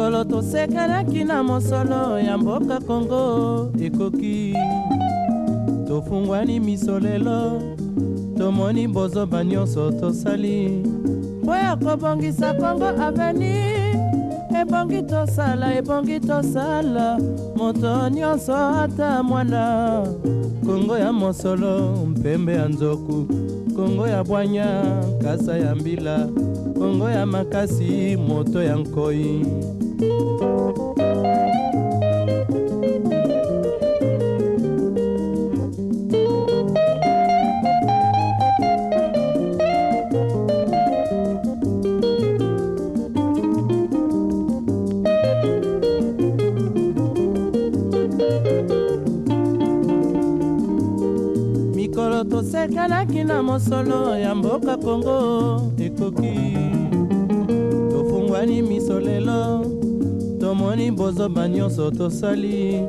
Mikolo tosekelaki na mosolo ya mboka Kongo ekoki tofungwani misolelo tomoni bozoba nyonso tosali po ya kobongisa Kongo aveni ebongi tosala moto nyonso ata mwana Kongo ya mosolo mpembe ya nzoku Kongo ya bwanya kasa ya mbila Kongo ya makasi moto ya nkoi Mikolo tosekelaki na mosolo ya mboka Kongo ekoki tofungwani misolelo tomoni bozoba nyonso tosali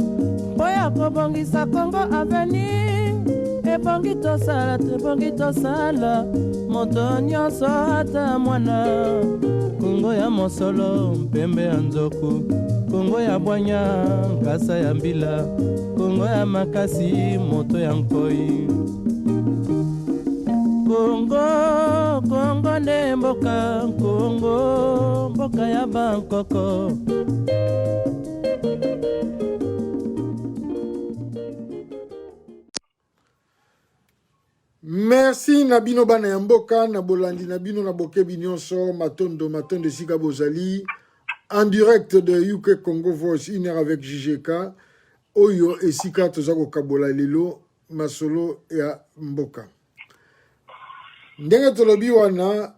po ya kobongisa Kongo aveni ebongi tosala moto nyonso ata mwana Kongo ya mosolo mpembe ya nzoku Kongo ya bwanya nkasa ya mbila Kongo ya makasi moto ya nkoi Kongo nde mboka Kongo mboka ya bankoko Merci Nabino bana ya mboka na bolandi Nabino na bokebi nyonso matondo sika bozali en direct de UK Congo Voice 1 heure avec JGK oyo esika tozako kabola lelo masolo ya mboka ndenge tolobi wana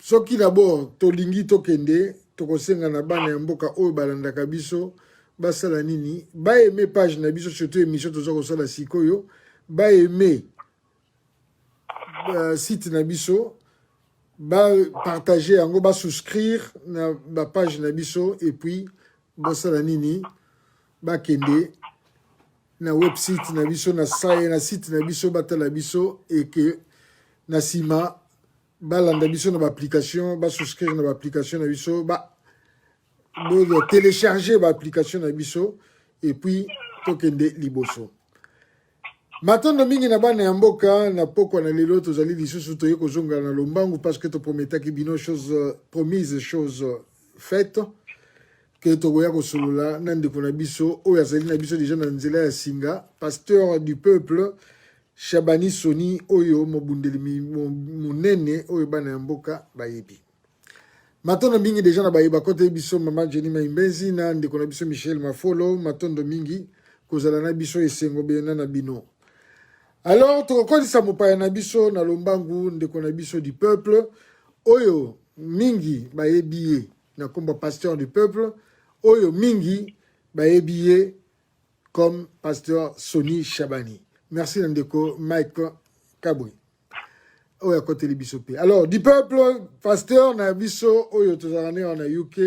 soki d'abord tolingi tokende tokosenga na bana ya mboka oyo balandaka biso basala nini ba aimer page na biso surtout émission tozako sala sikoyo ba aimer site na biso ba partager yango ba souscrire na ba page na biso et puis basala nini ba kende na website na biso na site na biso batala biso et que na sima balanda biso na ba application ba souscrire na ba application na biso ba télécharger ba application na biso et puis tokende liboso matondo mingi na bana ya mboka na poko na lelo tozali lisusu toye kozonga na lombangu parce que to prometaki bino chose promise chose faite que tokoya kosolola na ndeko na biso oyo azali na biso déjà na nzela ya singa pasteur du peuple Shabani Soni oyo mobundeli munene oyo bana ya mboka bayebi matondo mingi déjà na bayeba kote biso mama Jenny Maimbenzi na ndeko na biso Michel Mafolo matondo mingi kozala na biso esengo bena na bino. Alors tokokolisa mopaya na biso na lombangu ndeko na biso du peuple oyo mingi bayebi na komba pasteur du peuple oyo mingi bayebi comme pasteur Soni Shabani. Merci Ndeko Mike Kabwe. Oya kote biso pe. Alors du peuple pasteur na biso oyo tozarane na UK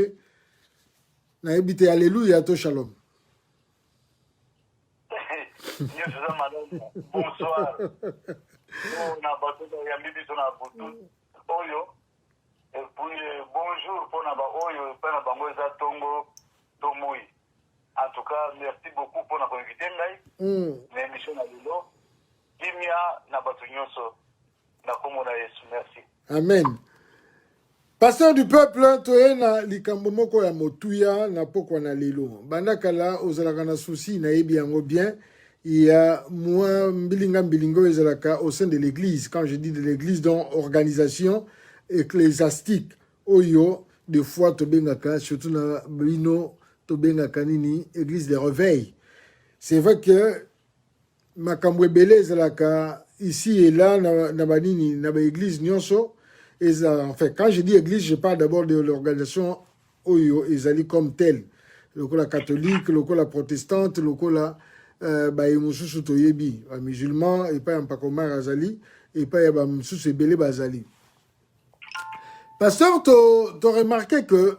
na ebite alléluia to shalom. Bonsoir. On a battu ya bibiso na butu oyo et puis bonjour pour na ba oyo pana bango za tongo tomoi. En tout cas, merci beaucoup pour notre invité ngai. L'émission na lelo. Kimia na batu nyonso na komona Yesu. Merci. Amen. Pasteur du peuple toyena likambo moko ya motuya na poko na lelo. Bandakala ozalaka na souci na yebi yango bien. Il y a moi mbilingo ezalaka au sein de l'église. Quand je dis de l'église, donc organisation ecclésiastique oyo de fois to bengaka surtout na bino to bengaka nini église de réveil. C'est vrai que makambo ebele ezalaka ici et là na banini na ba église nyonso en fait quand je dis église je parle d'abord de l'organisation oyo ezali comme telle lokola catholique lokola protestante lokola ba mususu toyebi ba musulman et pas mpakoma azali et pas ya ba mususu ebele bazali. Pasteur to remarqué que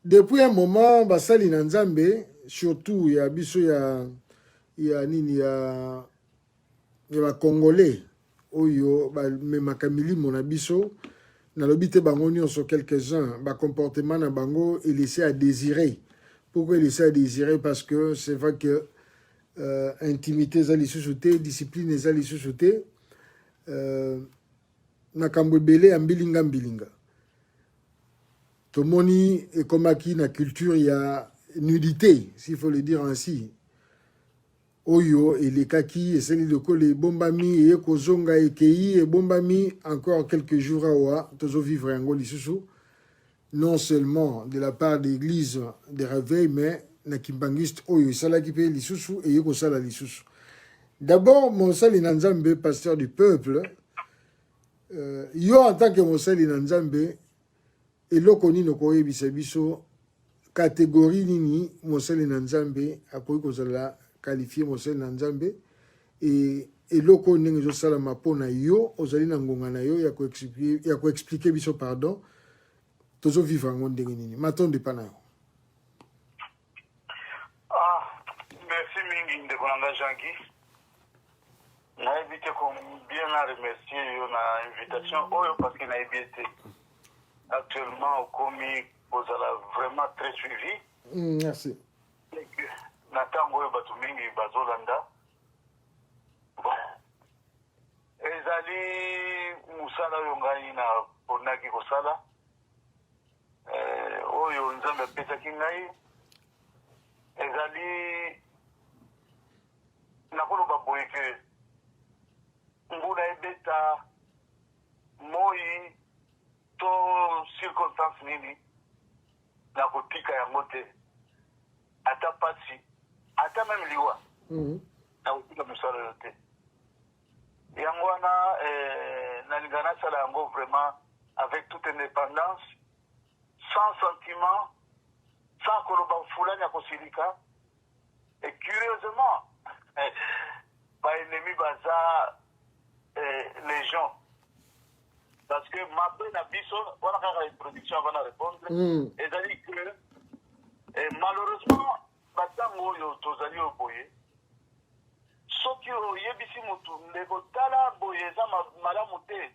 depuis un moment basali na Nzambe surtout ya biso ya nini ya ba congolais oyo ba memaka milimo na biso nalobi te bango nyonso quelques-uns comportement na bango et laisser à désirer. Pourquoi laisser à désirer? Parce que c'est vrai que intimité ezali lisusu te, discipline ezali lisusu te, makambo ebele ya mbilinga. Tomoni ekomaki na culture ya nudité, s'il faut le dire ainsi. Oyo elekaki eseli lokolo ebombami eye kozonga ekei ebombami encore quelques jours awa tozo vivre yango lisusu, non seulement de la part de l'église de réveil, mais na kimbangiste oyo esalaki pe lisusu eye kosala lisusu. D'abord mosali na Nzambe, pasteur du peuple, yo en tant que mosali na Nzambe eloko nini okoyebisa biso catégorie nini mosali na Nzambe akoki kozala qualifié mosali na Nzambe et eloko ndenge ezosalama mpo na yo ozali na ngonga na yo ya koexplike biso pardon tozo vivre yango ndenge nini matondo epa na yo. Merci mingi ndeko na nga Jean-Guy. Nayebi te bien na remercier yo na invitation oyo parce que nayebi ete actuellement okomi kozala vraiment très suivi. Merci. Na ntango oyo bato mingi bazolanda ezali mosala oyo ngai napondaki kosala oyo Nzambe apesaki ngai ezali nakoloba boye ke ngula ebeta moi to circonstance nini nakotika yango te ata pasi ata même liwa nakotika mosala oyo te yango wana nalinga nasala yango vraiment avec toute indépendance, sans sentiment, sans koloba fulani ya kosilika. Et curieusement baennemi baza les gens parce que mabe na biso wana kaka introduction avant na répondre ezali que malheureusement batango oyo tozali oboye soki oyebisi mutu ndeko tala boye eza malamu te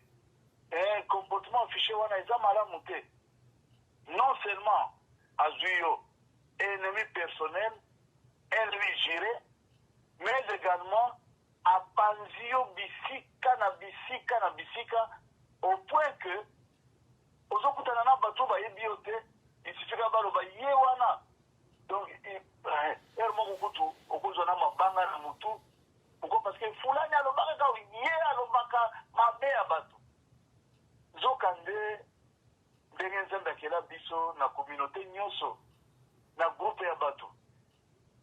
comportement affiché wana eza malamu te, non seulement azwi yo ennemi personnel, ennemi juré, mais également apanzi yo bisika na bisika na bisika au point que ozokutana na bato bayebi yo te isifika baloba ye wana. Donc ere moko kutu okozwa na mabanga na mutu pourquoi? Parce que fulani alobaka ka ye alobaka mabe ya bato nzokande ndenge Nzambe akela biso na communauté nyonso na groupe ya bato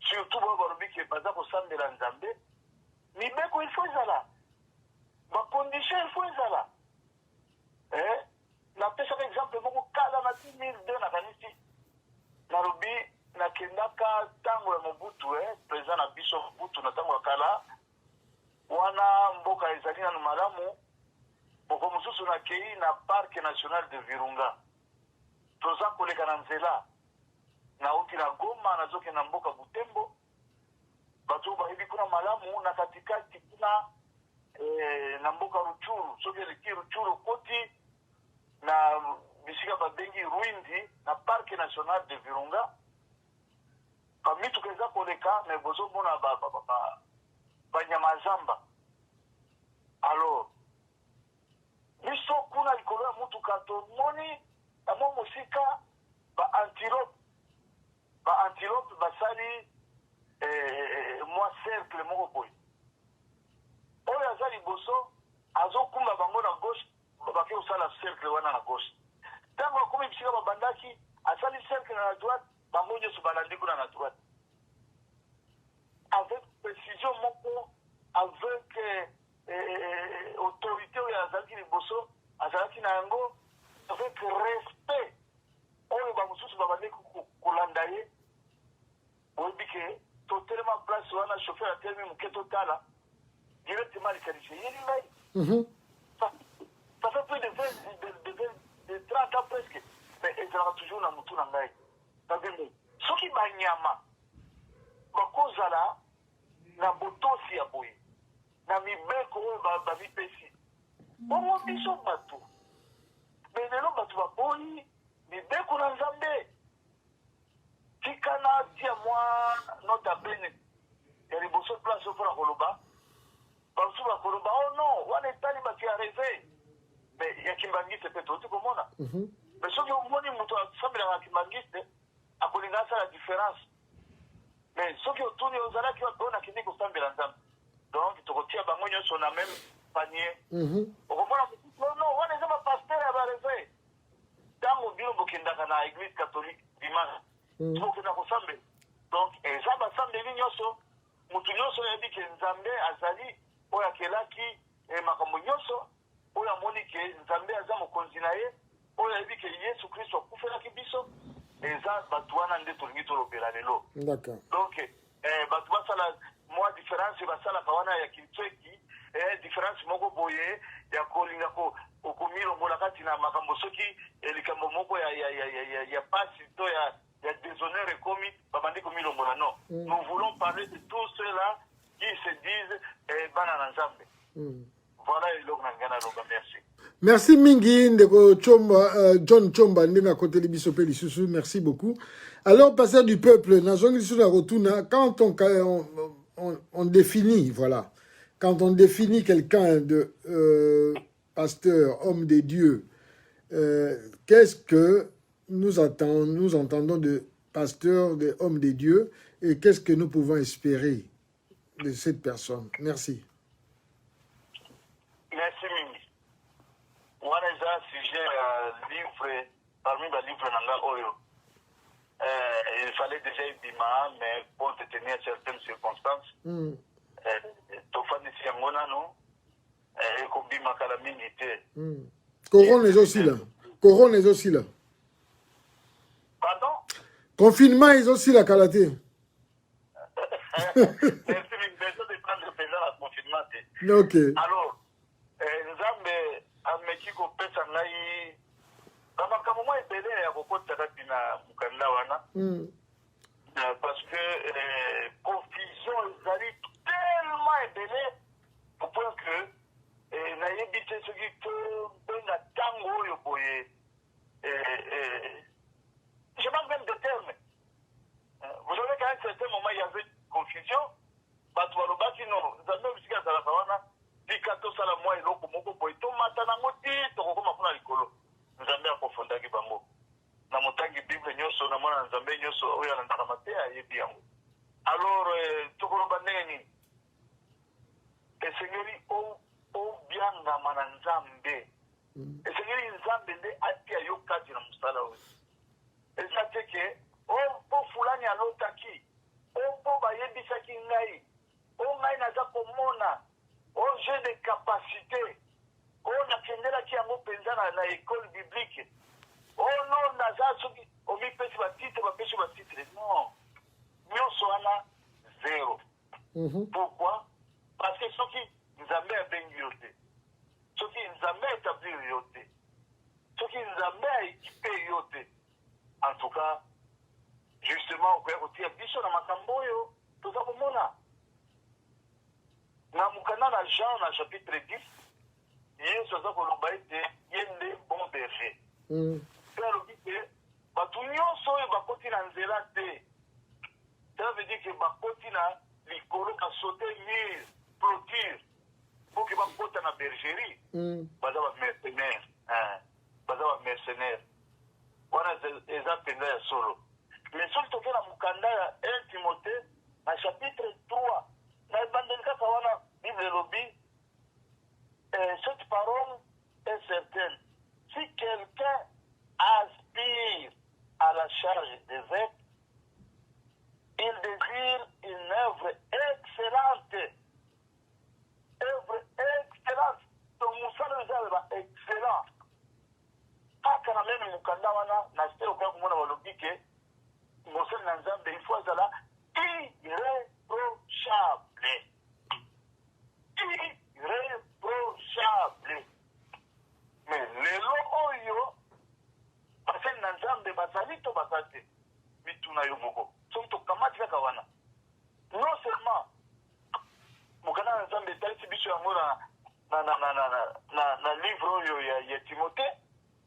surtout bao balobi ke baza kosambela Nzambe mibeko il faut ezala bacondition il faut ezala napesaka exemple moko kala na 2002 nakanisi nalobi nakendaka ntango ya Mobutu président na biso Mobutu na ntango ya kala wana mboka ezali nanu malamu boko mosusu nakei na parc national de Virunga toza koleka na nzela nauti na Goma nazoke na mboka Butembo bato bayebi kuna malamu na katikati kuna na mboka Ruchuru soki eleki Ruchuru koti na bisika babengi Rwindi na parc national de Virunga bamituka eza koleka me bozomona banyama zamba. Alors biso kuna likolo ya mutuka tomoni amo mosika ba-antilope basali mwa cercle moko boye oyo aza liboso azokumba bango na gauche bake kosala cercle wana na gauche ntango akomi bisika babandaki asali cercle na droite bango nyonso balandi kuna na droite avec précision moko avec autorité oyo azalaki liboso azalaki na yango avec respect oyo bamosusu babandeki kolanda ye oyebi ke totelema place wana chauffeur atelemi moke totala directement likanisi yeli ngai ça fait plus de 30 ans presque mais ezalaka toujours na mutu na ngai nabembe soki banyama bakozala na botosi ya boye na mibeko oyo bamipesi bongo biso bato mais lelo bato baboyi mibeko na nzambe tikana tia mwa nota bene ya liboso place mpona koloba bamosusu bakoloba oh non wana etali bato ya reve mais ya kimbangiste mpe toti komona mais soki omoni moto asambelaka kimbangiste akolinga asala différence mais soki otuni ozalaki wapi oyo nakindi kosambela nzambe donc tokotia bango nyonso na même panier okomona mosusu non wana eza bapaster ya bareve ntango bino bokendaka na église catholique dimanche tokokenda kosambela donc eza basambeli nyonso motu nyonso oyebi ke nzambe azali oyo akelaki makambo nyonso oyo amoni ke nzambe aza mokonzi na ye oyo ayebi ke yesu kristo akufelaki biso eza bato wana nde tolingi tolobela lelo donc bato basala mwa différence basalaka wana ya kintsweki différence moko boye ya kolinga komilongola kati na makambo soki likambo moko ya pasi to ya déshonneur ekomi babandi komilongola non nous voulons parler de tous ceux-là qui se disent bana na nzambe voilà eloko na ngai naloba merci merci mingi ndeko Chomba, John Chomba ndenga koteli biso pe lisusu merci beaucoup. Alors pasteur du peuple nazongi lisusu na rotuna quand on définit voilà quand on définit quelqu'un de pasteur homme de Dieu qu'est-ce que nous entendons de pasteur de homme de Dieu et qu'est-ce que nous pouvons espérer de cette personne? Merci. Merci mingi. Wana eza sujet livre parmi les livres nanga oyo. Il fallait déjà ebima mais pour te tenir certaines circonstances. Tofanisi yango nano ekobima kala mingi te. Couronne est aussi là. Couronne est aussi là. Pardon? Confinement est aussi la qualité. Merci mingi. Besoin de prendre présent la confinement te. Ok. Alors nzambe ameki kopesa ngai bamakambo mwa ebele ya kokota kati na mokanda wana parce que confusion ezali tellement ebele au point que nayebi te soki tobenga ntango oyo boye je manque même de termes. Vous savez qu'à un certain moment il y avait confusion bato balobaki non nzambe bisika azalaka wana tika tosala mwa eloko moko boye tomata nango ti tokokoma kuna likolo nzambe akofondaki bango na motangi bible nyonso na mwana nzambe nyonso oyo alandaka mate ayebi yango alors tokoloba ndenge nini esengeli obiangama na nzambe esengeli nzambe nde atia yo kati na mosala oyo eza te ke mpo fulani alotaki mpo bayebisaki ngai ngai naza komona j'ai des capacités. On a qui a dans l'école biblique. Oh non, on met pas titre. Non. Nous sommes zéro. Pourquoi? Parce que ceux qui nous amènent à bénir, ceux qui nous amènent à établir, ceux qui nous amènent à équiper, en tout cas, justement, on peut dire, biso na makamboyo, tout ça pour moi. Na mukana na Jean na chapitre 10 Yesu aza koloba ete ye nde bon berger pe alobi ke bato nyonso oyo bakoti na nzela te cela veut dire ke bakoti na likolo basaute mur clôture po ke bakota na bergerie baza bamercenaire wana eza mpenza ya solo mais soki toke na mokanda ya 1 Timothée na chapitre 3 na ebandeli kaka wana bible elobi cette parole est certaine si quelqu'un aspire à la charge des êtres il désire une œuvre excellente donc mosala eza eba excellent kaka na meme mokanda wana na site okoya komona balobi ke mosali na nzambe il faut azala irréprochable. Mais les lois, parce que nous avons basali to basate, mituna yo moko. So to kamati kaka wana. Non seulement mokana nzambe tali biso yango na livre oyo ya Timothée,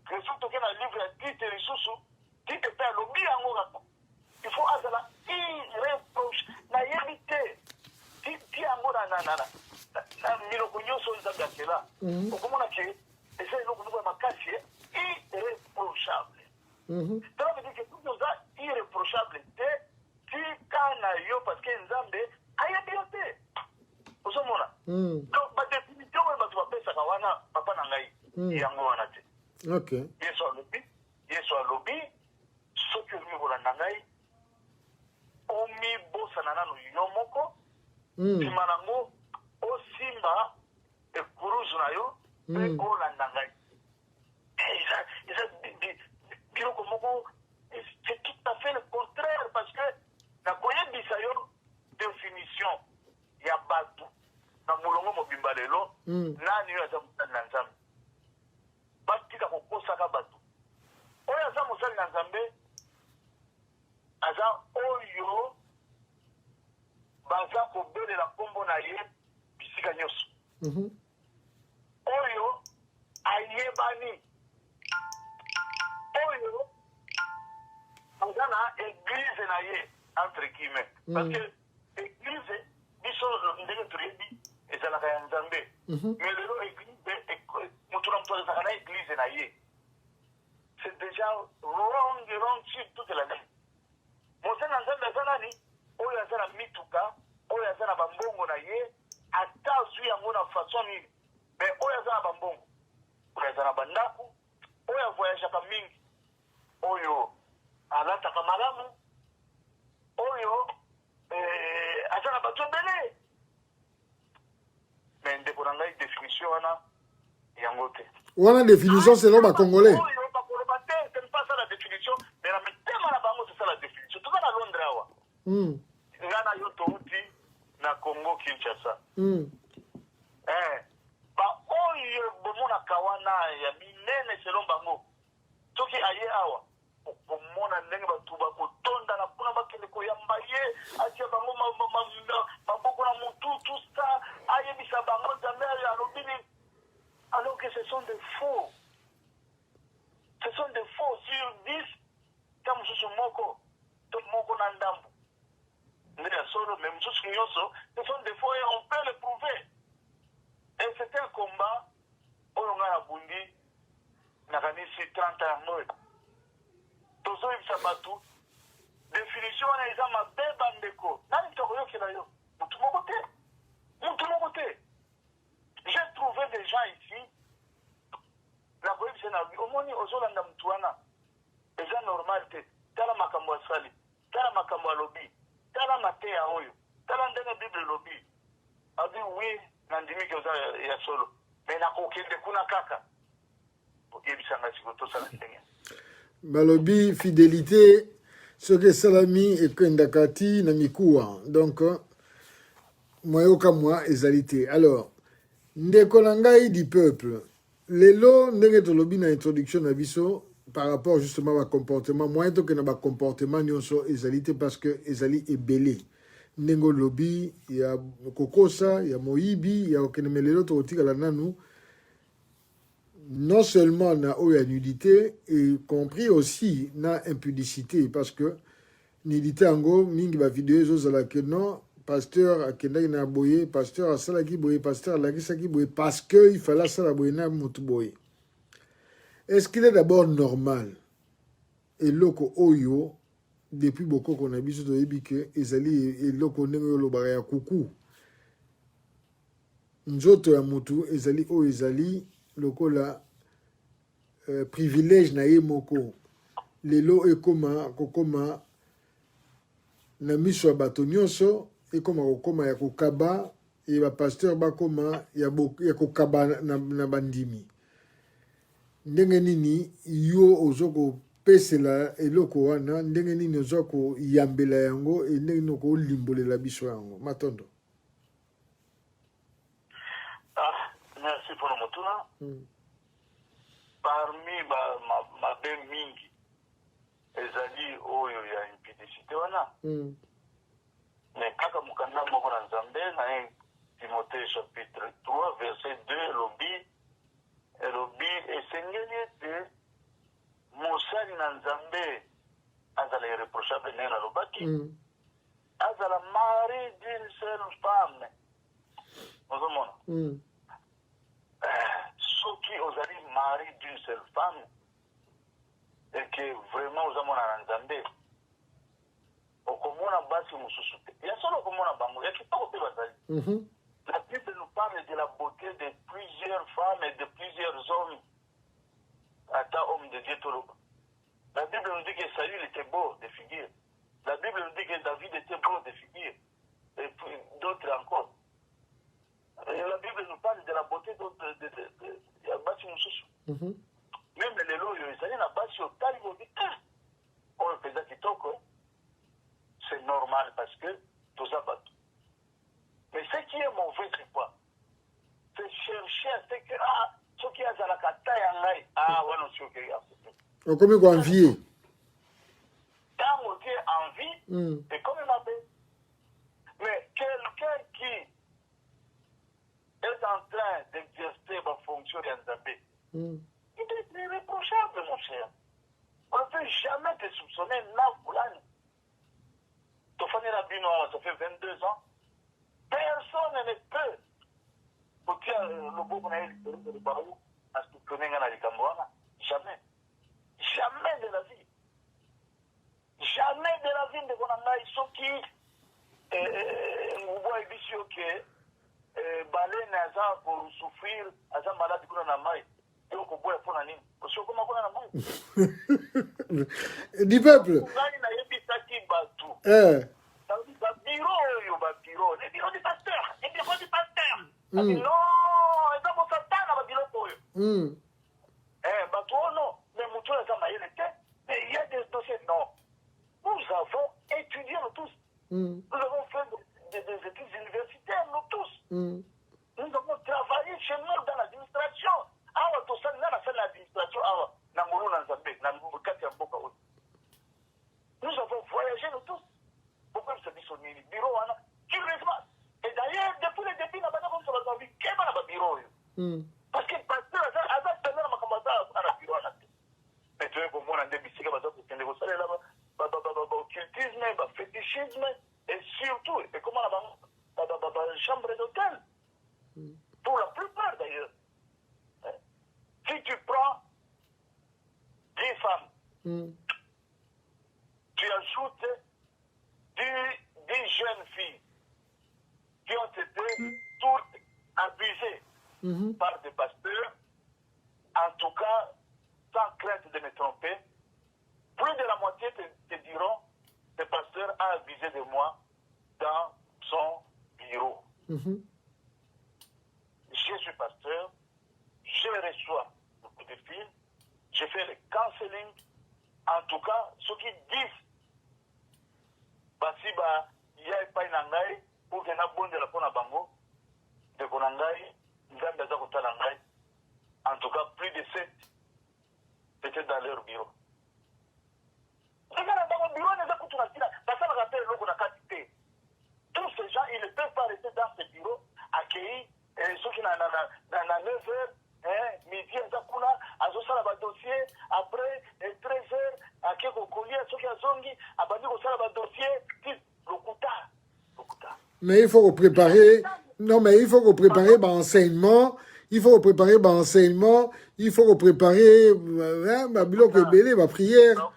que mosusu tite pe alobi yango kaka il faut azala irréproche nayebi te ti yango na miloko nyonso nzambe akela okomona ke eza eloko moko ya makasi irréprochable cela veut dire que tout oza irréprochable te tika na yo parce que nzambe ayebi yo te ozomona donc badéfinition oyo bato bapesaka wana papa na ngai yango wana te yesu alobi soki olingi kolanda ngai omibosana nano yo moko nsima nango osimba ekuruzu na yo mpe olanda ngai eza biloko moko c'est tout à fait le contraire parce que nakoyebisa yo définition ya bato na molongo mobimba lelo nani oyo aza mosali na nzambe batika kokosaka bato oyo aza mosali na nzambe aza oyo baza kobelela nkombo na ye bisika nyonso oyo ayebani oyo aza na église na ye entre guillemets parce que église biso ndenge toyebi ezalaka ya nzambe mais lelo église motu na motu azalaka na église na ye c'est déjà wrong sur toute la ligne mosali na nzambe aza nani oyo aza na mituka oyo aza na bambongo na ye ata azwi yango na façon nini mais oyo aza na bambongo oyo aza na bandako oyo avoyageaka mingi oyo alataka malamu oyo aza na bato ebele mais ndeko na ngai définition wana yango te wana définition selon bacongolais oyo bakoloba te c'est pas ça la définition mais na mitema na bango c'est ça la définition toza na londres awa nga na yo touti na congo kinshasa baoyo bomonaka wana ya minene selon bango soki aye awa okomona ndenge bato bakotondana mpona bakende koyamba ye atia bango maboko na motu tout ça ayebisa bango nzambe alobi nini alors que ce sont des faux sur 10 ka mosusu moko to moko na ndambo nde ya solo mais mosusu nyonso ce sont des faux et on peut le prouver et c'est un combat oyo ngai nabundi nakanisi 30 ya moyo tozoyebisa bato définition wana eza mabe bandeko nani tokoyokela yo mutu moko te j'ai trouvé des gens ici nakoyebisa na omoni ozolanda mutu wana eza normal te tala makambo asali tala makambo alobi tala mateya oyo tala ndenge bible elobi abi wi nandimiki oza ya solo me nakokende kuna kaka oyebisanga siko tosala ndenge balobi fidélité soki esalami ekendaka ti na mikuwa donc mwayoka mwa ezali te alors ndeko na ngai du peuple lelo ndenge tolobi na introduction na biso par rapport justement à comportement moyen tokenda bacomportement nyonso ezali te parce que ezali ebele ndenge olobi ya kokosa ya moyibi ya kokende me lelo tokotikala nanu non seulement na oyo ya nudité et compris aussi na impudicité parce que nudité yango mingi bavideo ezozalaka non pasteur akendaki na boye pasteur asalaki boye pasteur alakisaki boye parce que il fallait asala boye na motu boye. Est-ce qu'il est d'abord normal eloko oyo depuis bokoko na biso toyebi ke ezali eloko ndenge oyo olobaka ya kuku nzoto ya motu ezali oyo ezali lokola privilège na ye moko lelo ekoma kokoma na miso ya bato nyonso ekoma kokoma ya kokaba e bapasteur bakoma ya kokaba na bandimi ndenge nini yo ozo kopesela eloko wana ndenge nini ozo koyambela yango e ndenge nini okolimbolela biso yango matondo. Merci pour le motuna. Parmi mabe mingi ezali oyo ya impudicité wana mais kaka mukanda moko na nzambe na 1 Timothée chapitre 3 verset 2 elobi esengeli ete mosali mobali na nzambe azala irréprochable ndenge nalobaki azala mari d'une seule femme ozomona soki ozali mari d'une seule femme et que vraiment ozamona na nzambe okomona basi mosusu te ya solo okomona bango ya kitoko mpe bazali. La Bible nous parle de la beauté de plusieurs femmes et de plusieurs hommes. Ata homme de Dieu Toloba. La Bible nous dit que Saül était beau de figure. La Bible nous dit que David était beau de figure. Et puis d'autres encore. Et la Bible nous parle de la beauté de Basi Moussousou. Même les lois, ils allaient à Basi au Talibo. On le faisait kitoko. C'est normal parce que tout ça bat. Mais ce qui est mauvais, c'est quoi? C'est chercher à ce que, ce qui est à la kata yangai, ouais, non, c'est ok, on comme quoi envier. Quand tu es en vie, c'est comme une abbé. Mais quelqu'un qui est en train d'exercer ma fonction d'Anzabé, il est irréprochable, mon cher. On ne peut jamais te soupçonner, Nafoulane. Tofani Rabino, ça fait 22 ans. Personne ne peut. Pour dire le beau qu'on a eu le barou, à ce que tu connais dans les Cambouana. Jamais. Jamais de la vie. Jamais de la vie de Bonanga. Ils sont qui, on voit ici, ok, balai n'a pour souffrir, à sa maladie qu'on a maille. Et on peut boire pour la nuit. Parce que comment on a maille. Du peuple. Bureau, les bureaux du pasteur, les bureaux du pasteur. Non, et donc Satan a le bureau pour eux. Non, mais mais il y a des dossiers, non. Nous avons étudié, nous tous. Nous avons fait des études universitaires, nous tous. Nous avons travaillé chez nous dans l'administration. Nous avons voyagé, nous tous. Pourquoi nous sommes dit bureau, curieusement. Et d'ailleurs, depuis le début, nous avons vu qu'il y a un bureau. Parce que le pasteur a tenu à ma bureau. Mais tu veux que moi, je suis occultisme, fétichisme, et surtout, et comment la chambre d'hôtel. Pour la plupart d'ailleurs. Si tu prends 10 femmes, tu ajoutes 10 jeunes filles qui ont été toutes abusées par des pasteurs, en tout cas, sans crainte de me tromper, plus de la moitié te diront que le pasteur a abusé de moi dans son bureau. Je suis pasteur, je reçois beaucoup de filles, je fais le counseling. En tout cas, ceux qui disent, si il y a pas une angaï, pour que na bonne de la pona bango, de konangaï, nzambe za kotala ngai. En tout cas, plus de 7 étaient dans leur bureau. Regarde, dans mon bureau, les gens qui ont parce que rappelle le quantité. Tous ces gens, ils ne peuvent pas rester dans ce bureau, accueillis, ceux qui n'ont 9 heures, midi, azosala ba dossier, après 13 heures, à quelque collier, ceux qui ont zongi, abandi kosala ba dossier, lokuta. Mais il faut préparer, non, mais il faut préparer l'enseignement, il faut préparer l'enseignement, il faut préparer ma bloc belé, ma prière.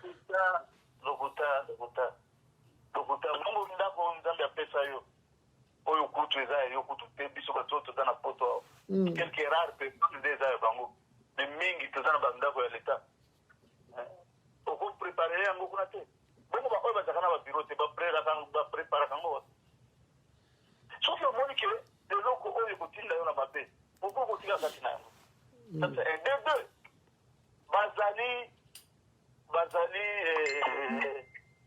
Lokuta. Mungu ndako nzambe apesa yo. Oyo kutu eza yo kutu te biso batoto dans la poto. Quelques rares personnes des ayo bango. Mais mingi tozana bandako ya l'État. Oko préparer yango kuna te. Bongo ba oyo bazakana ba bureau te ba préparer kango. Sauf que moni que de loko oyo kotinda yo na babe. Pourquoi kotinda katina yango? Ça c'est un des deux. Bazali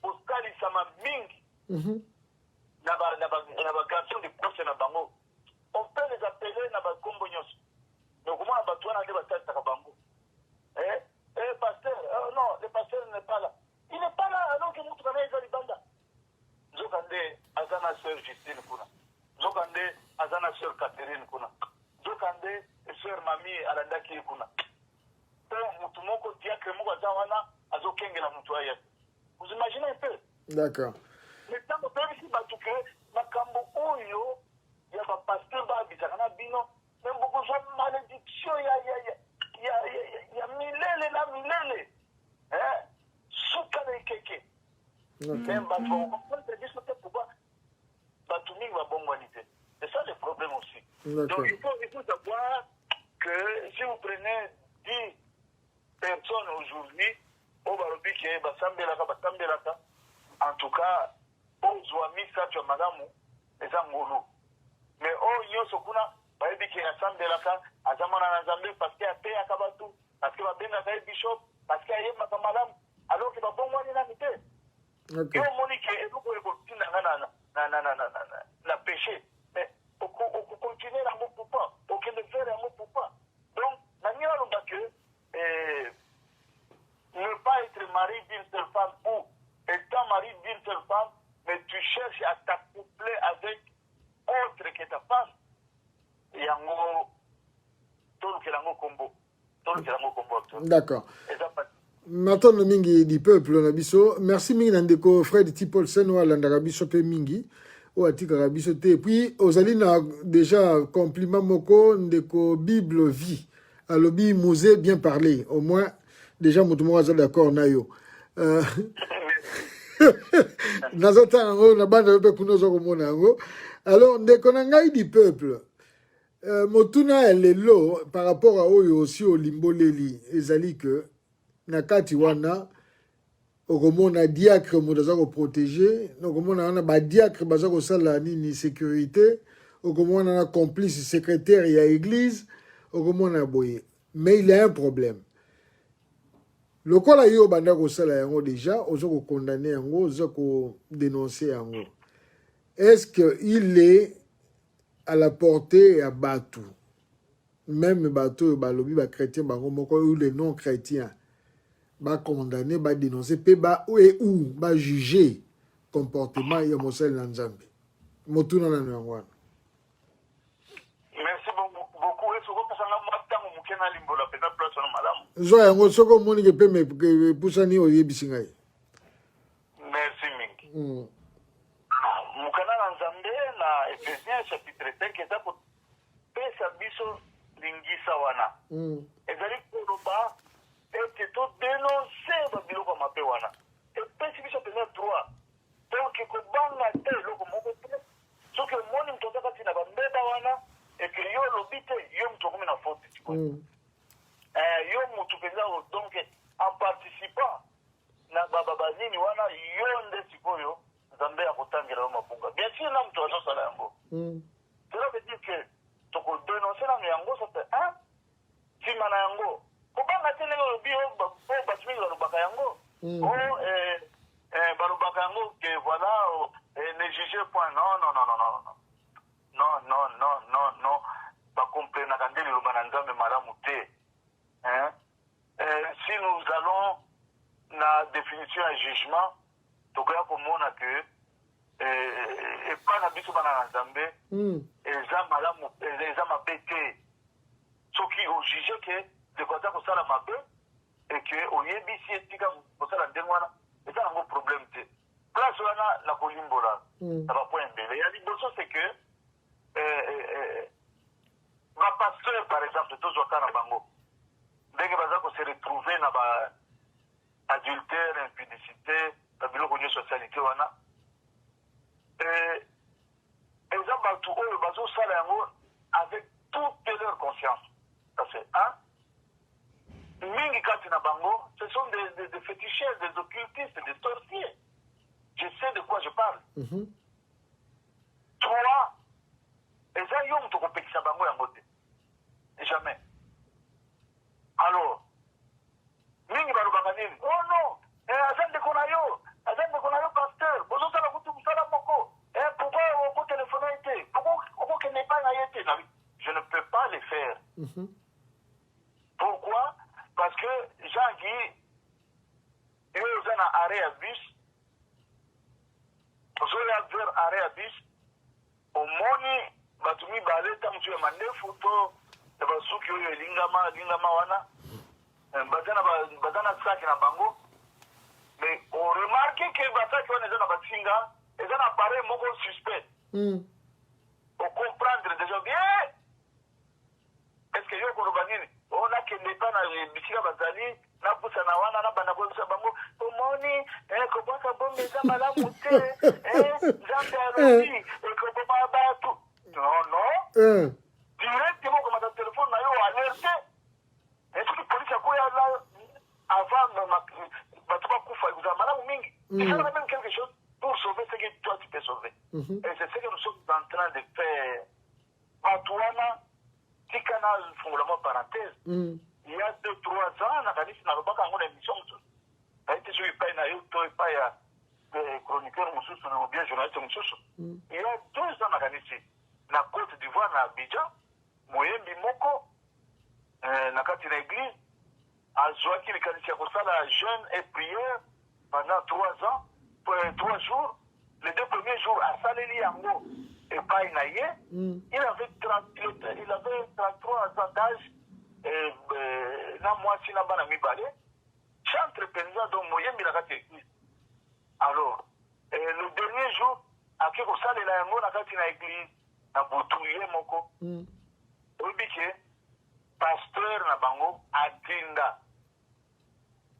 Oscali sama mingi. Na ba garçon de procès na bango. On peut les appeler na ba kombo nyos. Donc comment na batwana de batata ka bango. Pasteur, non, le pasteur n'est pas là. Il n'est pas là alors que nous travaillons dans les bandes. Zokande azana sœur Justine kuna. Zokande azana sœur Catherine kuna. Zokande sœur Mami alandaki kuna. Mutu moko diacre moko zawana bazo kengela mutu aya. Vous imaginez un peu? D'accord. Mais tant que ici batu que makambo oyo ya ba pasteur ba bizaka na bino, même beaucoup de malédiction ya milele na milele. Hein? Souka na keke. Même batu on comprend que c'est pourquoi batu mingi ba bongwanité. C'est ça le problème aussi. Donc il faut savoir que si vous prenez 10 personnes aujourd'hui, au Barobi qui est Basambelaka, en tout cas, au Zouami, ça tu as madame, les Angolo. Mais au Yosokuna, Barobi qui est Assambelaka, Azamana Nazambe, parce qu'il y a paix à Kabatu, parce qu'il va bien à Bishop, parce qu'il y a madame, alors qu'il va bon moi l'inamité. Et au Monique, et vous pouvez continuer à péché. Mais on continue à mon papa, aucun ne fait à mon papa. Donc, manière que ne pas être mari d'une seule femme ou étant mari d'une seule femme, mais tu cherches à t'accoupler avec autre que ta femme. Et en combo. D'accord. Maintenant, le mingi du peuple, nabiso. Merci mingi nandeko Fred Tipol Senwa landarabiso pe mingi. O atika rabiso te. Puis, ozali na déjà compliment moko ndeko Bible vie. Alobi musée bien parlé. Au moins, déjà, mon tout est d'accord, Nayo. Alors, ndekonangai du peuple. Motuna elelo par rapport à oyo aussi au limboleli ezali que nakati wana okomona diacre modaza ko protéger okomona wana ba diacre baza ko sala nini sécurité okomona na complice secrétaire ya église okomona boye. Mais il y a un problème. Le kola yo banda ko sala yango déjà ozo ko condamner yango ozo ko dénoncer yango. Est-ce que il est à la portée à Batou? Même Batou balobi ba chrétien bango moko ou les non chrétiens ba condamner ba dénoncer pe ba ou ba juger comportement ya mosel na Nzambe. Motuna na yango. Zoya yango soko moni ke pe me pusani oyebisi ngai. Merci mingi. Mukana na Nzambe na Ephésiens chapitre 5 eza ko pesa biso lingisa wana. Ezali koloba ete to dénoncer ba biloko mabe wana. Epesi biso pena droit. Donc ko banga te loko moko te. Soki moni mtoka kati na bambeba wana et que yo lobite yo mtoko na faute tiko. Yo mutu penza donc en participant na baba nini wana yo nde sikoyo Nzambe ya kotangela mapunga. Bien sûr na mtu azosala yango. Cela veut dire que toko dénoncer na yango ça fait hein sima na yango ko banga tele lo bio ba batimi lo baka yango balobaka yango que voilà ne jugez point non ba comprendre quand le bananzambe malamu te. Hein? Si nous allons na définition à jugement, tu vois comme on a que et pas na biso bana nzambe eza malamu eza mabete soki au juger que de quoi ça sala mabe et que au yebisi etika ko sala ndengwana eza un problème te place wana la kolimbola ça va point mbele ya liboso c'est que ma pasteur par exemple tous wakana bango ndenge baza ko se retrouver na ba adultère impudicité na biloko nyo socialité wana eza batu oyo bazo sala yango avec toute leur conscience. Ça c'est un. Mingi kati na bango, ce sont des féticheurs, des occultistes, des sorciers. Je sais de quoi je parle. Trois, eza yo mtu kopekisa bango yango te. Jamais. Alors, mingi balobaka nini? Oh non, azande kona yo pasteur, bozo sala kutu musala moko. Pourquoi on téléphone été? Pourquoi qu'il n'est pas été? Je ne peux pas le faire. Pourquoi? Parce que Jean-Guy, il est en arrêt à bus. Vous vers arrêt à bus. Au moni, batumi balé, tam tu as mandé photo, de basuki lingama wana. Bazana saki na bango. mais on remarque que bataki wana eza na basinga eza na appareil moko suspect ocomprendre déjà bien est ce que yo koloba nini onakende pa na bisika bazali napusa na wana na banda koyebisa bango omoni kobwaka bombe eza malamu te nzambe alobi ekoboma bato non directement okomata telefone na yo alerte esoki polisi akoya la avant bato bakufa ekozala malamu mingi esalaka même quelque chose pour sauver ce que toi tu peux sauver et c'est ce que nous sommes en train de faire bato wana tika na fungolamo parenthèse il y a 2-3 ans nakanisi nalobaka yango na émission mosusu naite soki epai na yo to epai ya chroniqueur mosusu ou bien journaliste mosusu il y a 2 ans nakanisi na Côte d'Ivoire na Abidjan moyembi moko na kati na église azwaki likanisi ya kosala jeûne et prière pendant 3 ans 3 jours les 2 premiers jours asaleli yango epai na ye il avait 33 ans d'âge na mwasi na bana mibale chantre mpenza donc moyembi na kati ya église alors le dernier jour ake kosalela yango na kati na église na butu ye moko oyebi ke pasteur na bango atinda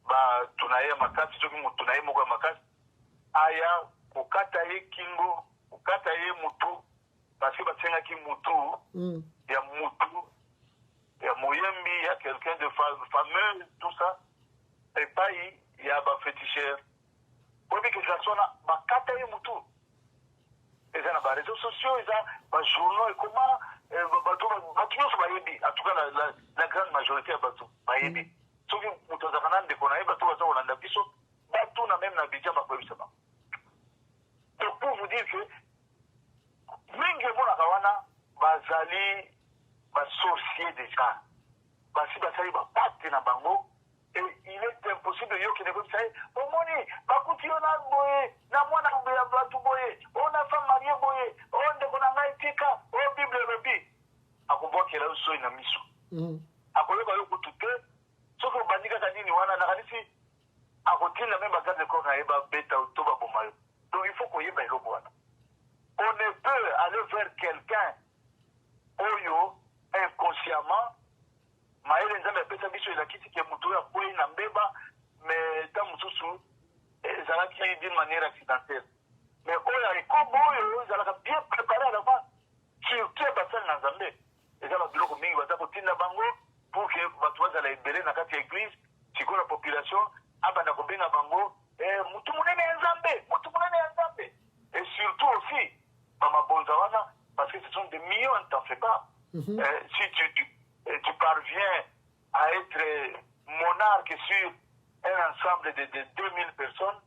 bato na ye ya makasi soki motu na ye moko ya makasi aya kokata ye kingo kokata ye mutu parce que basengaki mutu ya mutu ya moyembi ya quelqu'un de fameux tout ça epai ya baféticheur oyebi ke zasona bakata ye mutu eza na bareseau sociaux eza bajournaux ekoma bato nyonso bayebi en tout cas la grande majorité ya bato bayebi soki moto azalaka na ndeko na ye bato baza kolanda biso batuna même na Abidjan bakoyebisa bango donc pour vous dire que mingi emonaka wana bazali basorcier déjà basi basali bapate na bango et il est impossible yokende koyebisa ye omoni bakuti yo na boye na mwana ya bato boye ona femme marie boye o ndeko na ngai tika o bible elobi akobwakela yo soi na miso akoyoka yo kutu te soki obandi kaka nini wana nakanisi akotinda me bagarde corps na ye babeta to baboma yo donc il faut koyeba eloko wana on ne peut aller vers quelqu'un oyo inconsciemment mayele nzambe apesa biso elakisi ke moto oyo akwei na mbeba mais ta mosusu ezalaki d'une manière accidentelle mais oyo ekobo oyo ezalaka bien préparé à l'avant surtout basali na nzambe eza babiloko mingi baza kotinda bango pour que bato bazala ebele na kati ya église sikoyo na population abanda kobenga bango mutu munene ya nzambe mutu munene ya nzambe et surtout aussi bamabonza wana parce que ce sont des millions ne t'en fais pas si tu parviens à être monarque sur un ensemble de 2000 personnes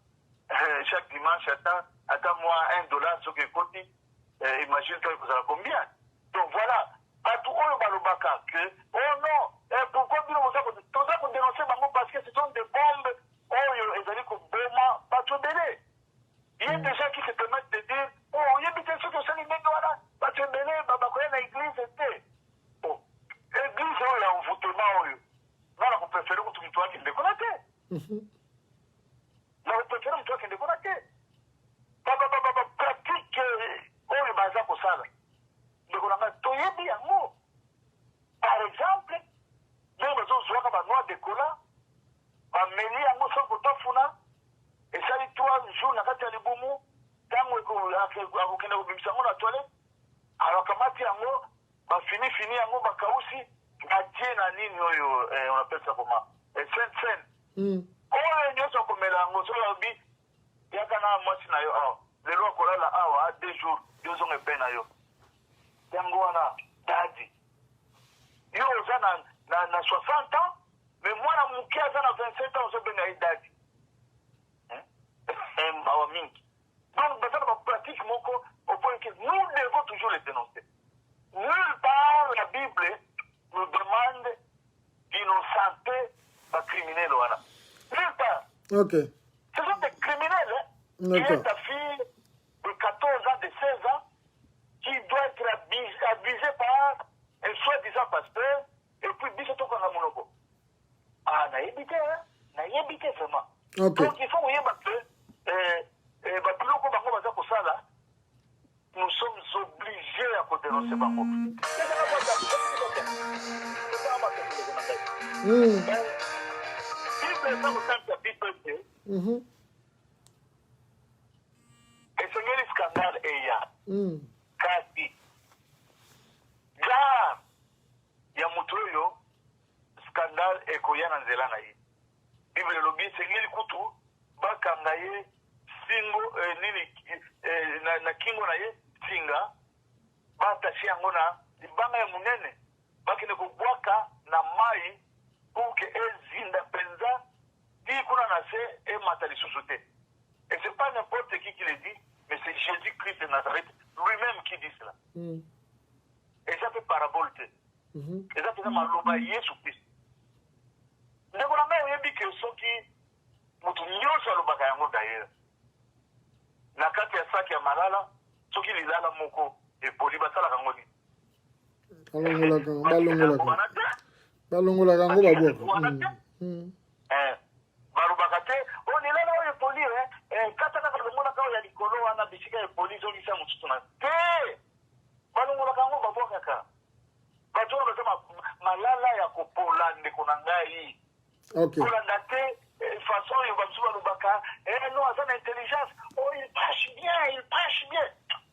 chaque dimanche attends moi $1 ce que côté imagine toi vous avez combien donc voilà bato oyo balobaka que oh non pourquoi bino toza kodénoncer bango parce que ce sont des bombes oyo ezali koboma bato ebele il y a des gens qui se permettent de dire oh yebi te soki osali ndenge wana bato ebele bakoya na église te bon église oyo ya envoûtement oyo nana kopréfere kutu moto akende kuna te na kopréfere moto akende kuna te pratique oyo baza kosala ndeko na ngai toyebi yango par exemple ndenge bazozwaka banoir de cola bameli yango so kotafuna esali 3 jours na kati ya libumu ntango akokende kobimisa yango na toilette akamati yango bafinifini yango bakausi batie na nini oyo on appelle ça comment sen oyo nyonso akomela yango soki alobi yaka na mwasi na yo awa lelo akolala awa 2 jours yozongo epai na yo yango wana dadi yo oza na 60 ans mais mwana moke aza na 27 ans ozobenga ye dadi mawa mingi donc baza na bapratique moko au point que nous devons toujours les dénoncer nulle part la Bible nous demande d'innocenter bacriminels wana nulle part ok ce sont des criminels qui est ta fille de 14 ans de 16 ans qui doit être abusée par un soi-disant pasteur et puis biso tokanga monoko nayebi te vraiment Ok. Donc il faut oyeba que babiloko bango baza kosala, nous sommes obligés à dénoncer bango. Esengeli scandale eya kasi gare ya moto oyo scandale ekoya na nzela na ye. Bible elobi esengeli kutu bakanga ye singo nini na kingo na ye singa batashi yango na libanga ya munene bakende kobwaka na mai pour que ezinda penza ti kuna na se emata lisusu te. Et c'est pas n'importe qui le dit, mais c'est Jésus-Christ de Nazareth lui-même qui dit cela. Et ça fait parabole. Et ça fait maloba Jésus-Christ. Ndeko na ngai oyebi ke soki mutu nyonso alobaka yango d'ailleurs. Na kati ya saki ya malala, soki lilala moko eboli basalaka yango nini? balongolaka yango babwaka. balobaka te o lilala oyo eboli kata kaka longonaka oyo ya likolo wana bisika eboli ezongisa mosusu na te balongolaka yango babwakaka bato oyo baza malala ya kopola ndeko na ngai kolanda te façon oyo bamosusu balobaka non aza na intelligence oh il prêche bien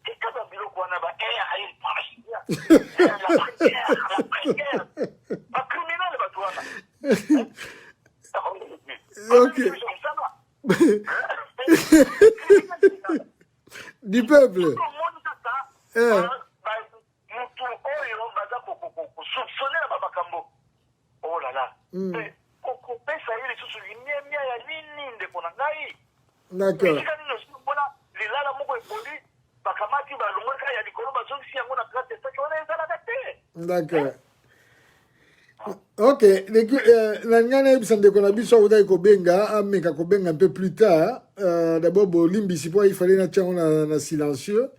ekaba biloko wana il prêche bien la prière bacriminele bato wana du peuple. Oh là là. D'accord. D'accord. Ok, nangana ebisa ndeko na biso autai kobenga ameka kobenga un peu plus tard. D'abord bolimbi si il fallait na tiango na silencieux,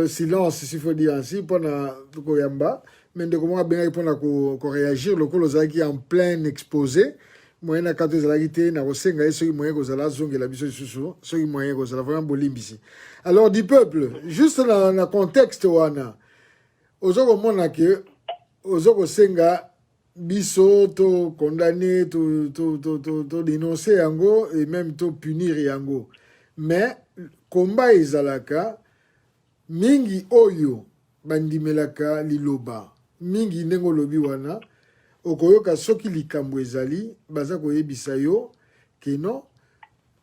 silence s'il faut dire ainsi pour na koyamba. Mais ndeko mo benga pour na ko réagir lokolo zaki en plein exposé. Moyen na kato zalaki te na kosenga eso moyen ko zala zongela biso susu, so moyen ko zala vraiment bolimbi si. Alors du peuple, juste na contexte wana. Ozoko mona ke ozoko senga biso to condamner to dénoncer yango et même to punir yango, mais combat ezalaka mingi oyo bandimelaka liloba mingi ndenge lobi wana okoyoka soki likambo ezali baza koyebisa yo keno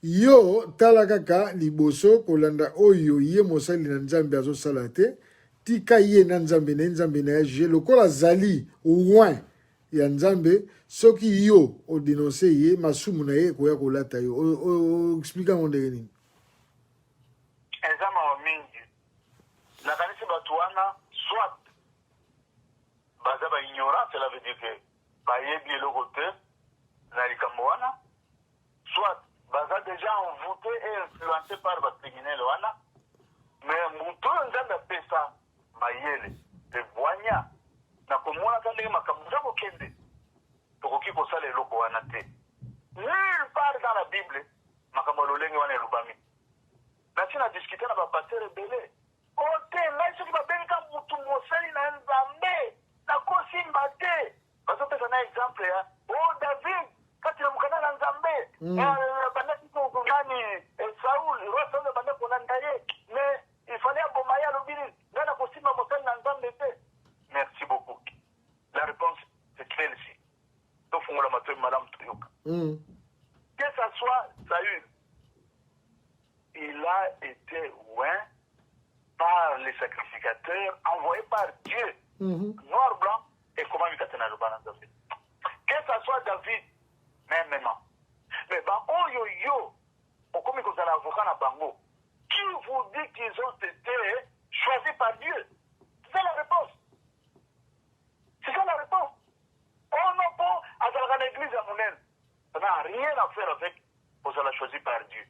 yo tala kaka liboso kolanda oyo ye mosali na nzambe azosala te tika ye na nzambe na ya juge lokola zali loin ya nzambe soki yo o dénoncer ye masumu na ye koya kolata yo o explica ngo ndenge nini ezama wa mingi na kanisa batu wana soit baza ba ignorant, cela veut dire que ba yebi eloko te na likambo wana, soit baza déjà envoûté et influencé par ba criminel wana, mais muto nzambe apesa mayele te bwanya na komona kandenge makambo za kokende tokoki kosala eloko wana te. Nulle part dans la Bible makambo lolenge wana elubami. Nasi na discuter na bapasteur ebele ote ngai soki babengika mutu mosali na nzambe nakosimba te bazopesa na exemple ya David kati na mokanda na nzambe bandaki nani Saul roi Saul bandaki kolanda ye mais il fallait aboma ye alobili ngai nakosimba mosali na nzambe te. Merci beaucoup. La réponse c'est celle-ci. Tofungola matoi madame Toyoka. Que ça soit Saül, il a été oint par les sacrificateurs envoyés par Dieu, noir, blanc, et comment il a le balance. Que ce soit David, même maintenant. Mais oh yo yo, comme ils ont l'avocat à Bango, qui vous dit qu'ils ont été choisis par Dieu? C'est ça la réponse. C'est ça la réponse. Oh non, pas à l'église à Mounel. Ça n'a rien à faire avec vous allez choisi par Dieu.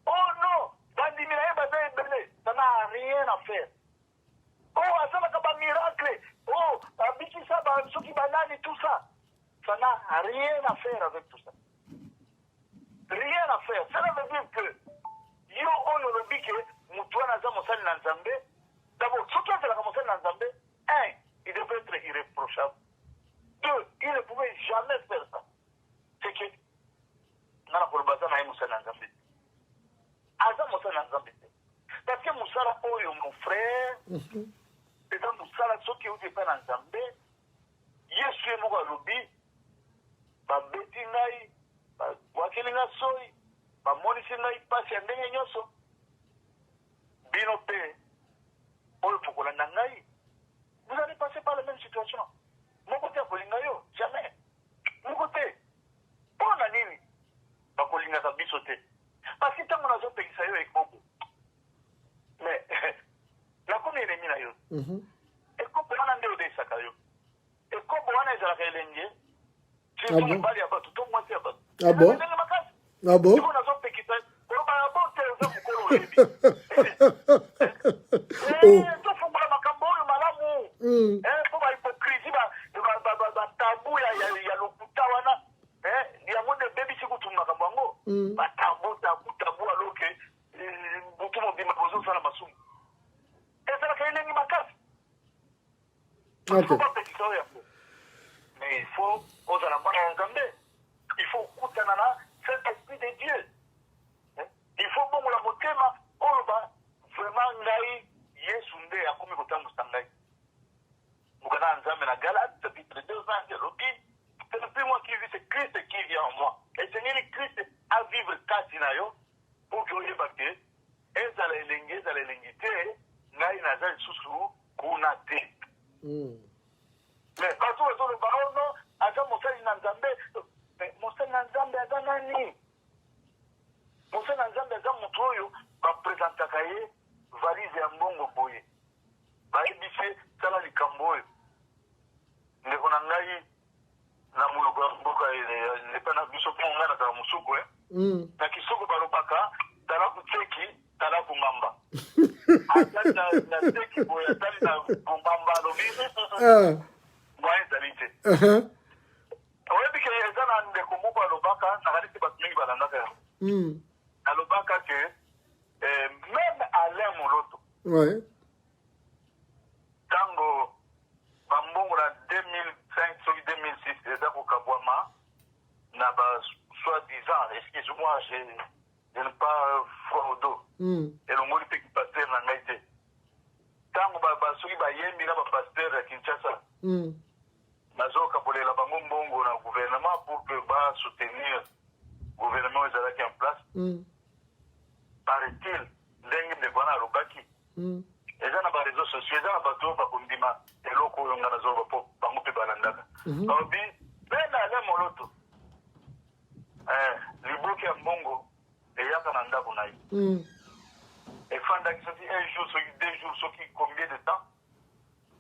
Oh non, ça n'a rien à faire. Oh, ça n'a pas de miracle. Oh, tout ça. Ça n'a rien à faire avec tout ça. rien à faire. Cela veut dire que yo oyo lobi ke mutu wana aza mosali na Nzambe. D'abord, soki azelaka mosali na Nzambe, un, il devait être irréprochable. Deux, il ne pouvait jamais faire ça. C'est que ngana koloba aza na ye mosali na Nzambe. Aza mosali na Nzambe. Parce que mosala oyo mon frère, eza mosala soki euti epai na Nzambe, Yesu ye moko alobi babeti ngai babwakeli nga soi bamonisi ngai pasi ya ndenge nyonso bino mpe oyo pokolanda ngai vous allez passer par la même situation moko te akolinga yo jamais moko te mpo na nini bakolingaka biso te parce que ntango nazopekisa yo ekobo mais nakomi elemi na yo ekobo wana nde odeisaka yo ekobo wana ezalaka elenge mobali ya bato to mwasi ya bato ndenge makasi iko nazopekisa koloba ya bo te oza mokolo oyebi tofungola makambo oyo malamu mpo bahypocrisie batabu ya lokuta wana yango nde bebisi kutu makambo yango batabu aloke butu mobima bozosala masumu ezalaka elengi makasi bapekisa oyo yango mais il faut ozala mwana ya Nzambe il faut okutana na Saint-Esprit de Dieu il faut bongola motema oyo vraiment ngai Yesu nde akomi kotambusa ngai mokana ya Nzambe na Galates chapitre 2 verset alobi c'est le plus moi qui vis, c'est Christ qui vit en moi et Seigneur Christ a vivre kati na yo pour que oyeba ke ezala elengi te ngai naza lisusu kuna te mais bato bazoloba ono aza mosali na Nzambe mosali na Nzambe aza nani mosali na Nzambe aza moto oyo bapresentaka ye valise ya mbongo boye bayebise sala likambo oyo ndeko na ngai na monoko ya mboka epa na biso mpo ngai nazala mosuku na kisoko balobaka tala kuteki tala kungamba atali na teki boye atali na kungamba alobi moyen ezali te oyebi ke eza na ndeko moko alobaka nakanisi bato mingi balandaka yango alobaka ke même Alain Moloto ntango bambongo na 2005 soki 2006 eza kokabwama na soi-disant excuse-moi je ne pas froid au dos elongoli mpe kipaster na ngai te ntango soki bayembi na bapaster ya Kinshasa nazokabolela bango mbongo na gouvernement pour que basoutenir gouvernement ezalaki en place paraît-il ndenge ndeko wana alobaki eza na bareseau sociaux eza na bato bakondima eloko oyo nga nazoloba mpo bango mpe balandaka balobi mpe na ale moloto liboki ya mbongo eyaka na ndako na ye efandaki soki un jour soki 2 jours soki combien de temps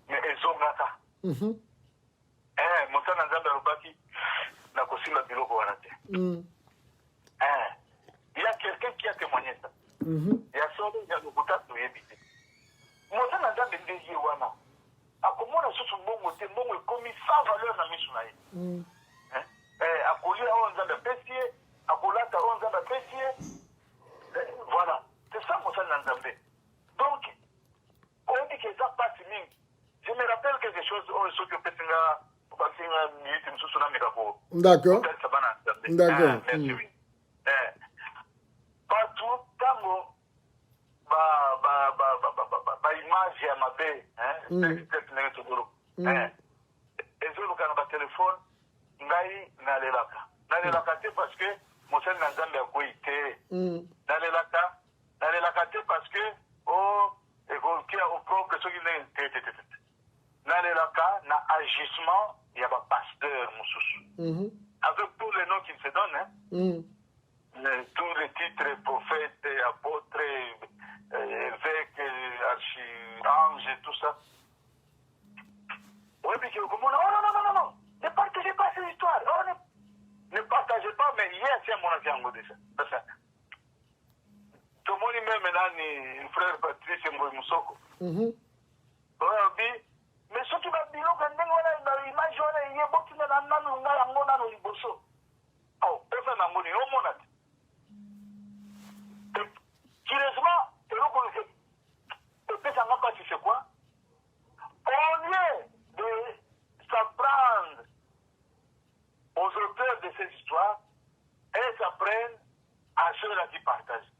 mais ezongaka mosala na Nzambe alobaki na kosimba biloko wana te il y a quelqu'un qui a témoigné ça ya solo ya lokuta toyebi te mosala na Nzambe nde ye wana akomona susu mbongo te mbongo ekomi sans valeur na miso na ye akolia oyo Nzambe apesi ye akolata oyo Nzambe apesi ye voilà c'est ça mosala na Nzambe donc oyebi ke eza pasi mingi je me rappelle quelque chose oyo soki opesi nga basinga minute mosusu nameka ko d'accord d'accord merci oui bato ntango baimage ya mabe ndenge tokolo ezoluka na batelefone ngai nalelaka te parce que mosali na Nzambe akwei te nalelaka te parce que ekokia opropre soki ndenge te nalelaka na agissement ya bapasteur mosusu avec tous les noms qu'ils se donnent tous les titres prophètes, apôtres, évêques, archanges et tout ça. Oui, mais non, ne partagez pas ces histoires. Ne partagez pas, mais hier, c'est mon avion déjà. Tout le monde même maintenant, le frère Patrice Moussoko. Mais surtout, il y a une image, il y a beaucoup de gens qui ont liboso. Oh, personne n'a monnaie, au monat. auteurs de ces histoires et s'apprennent à ceux-là qui partagent.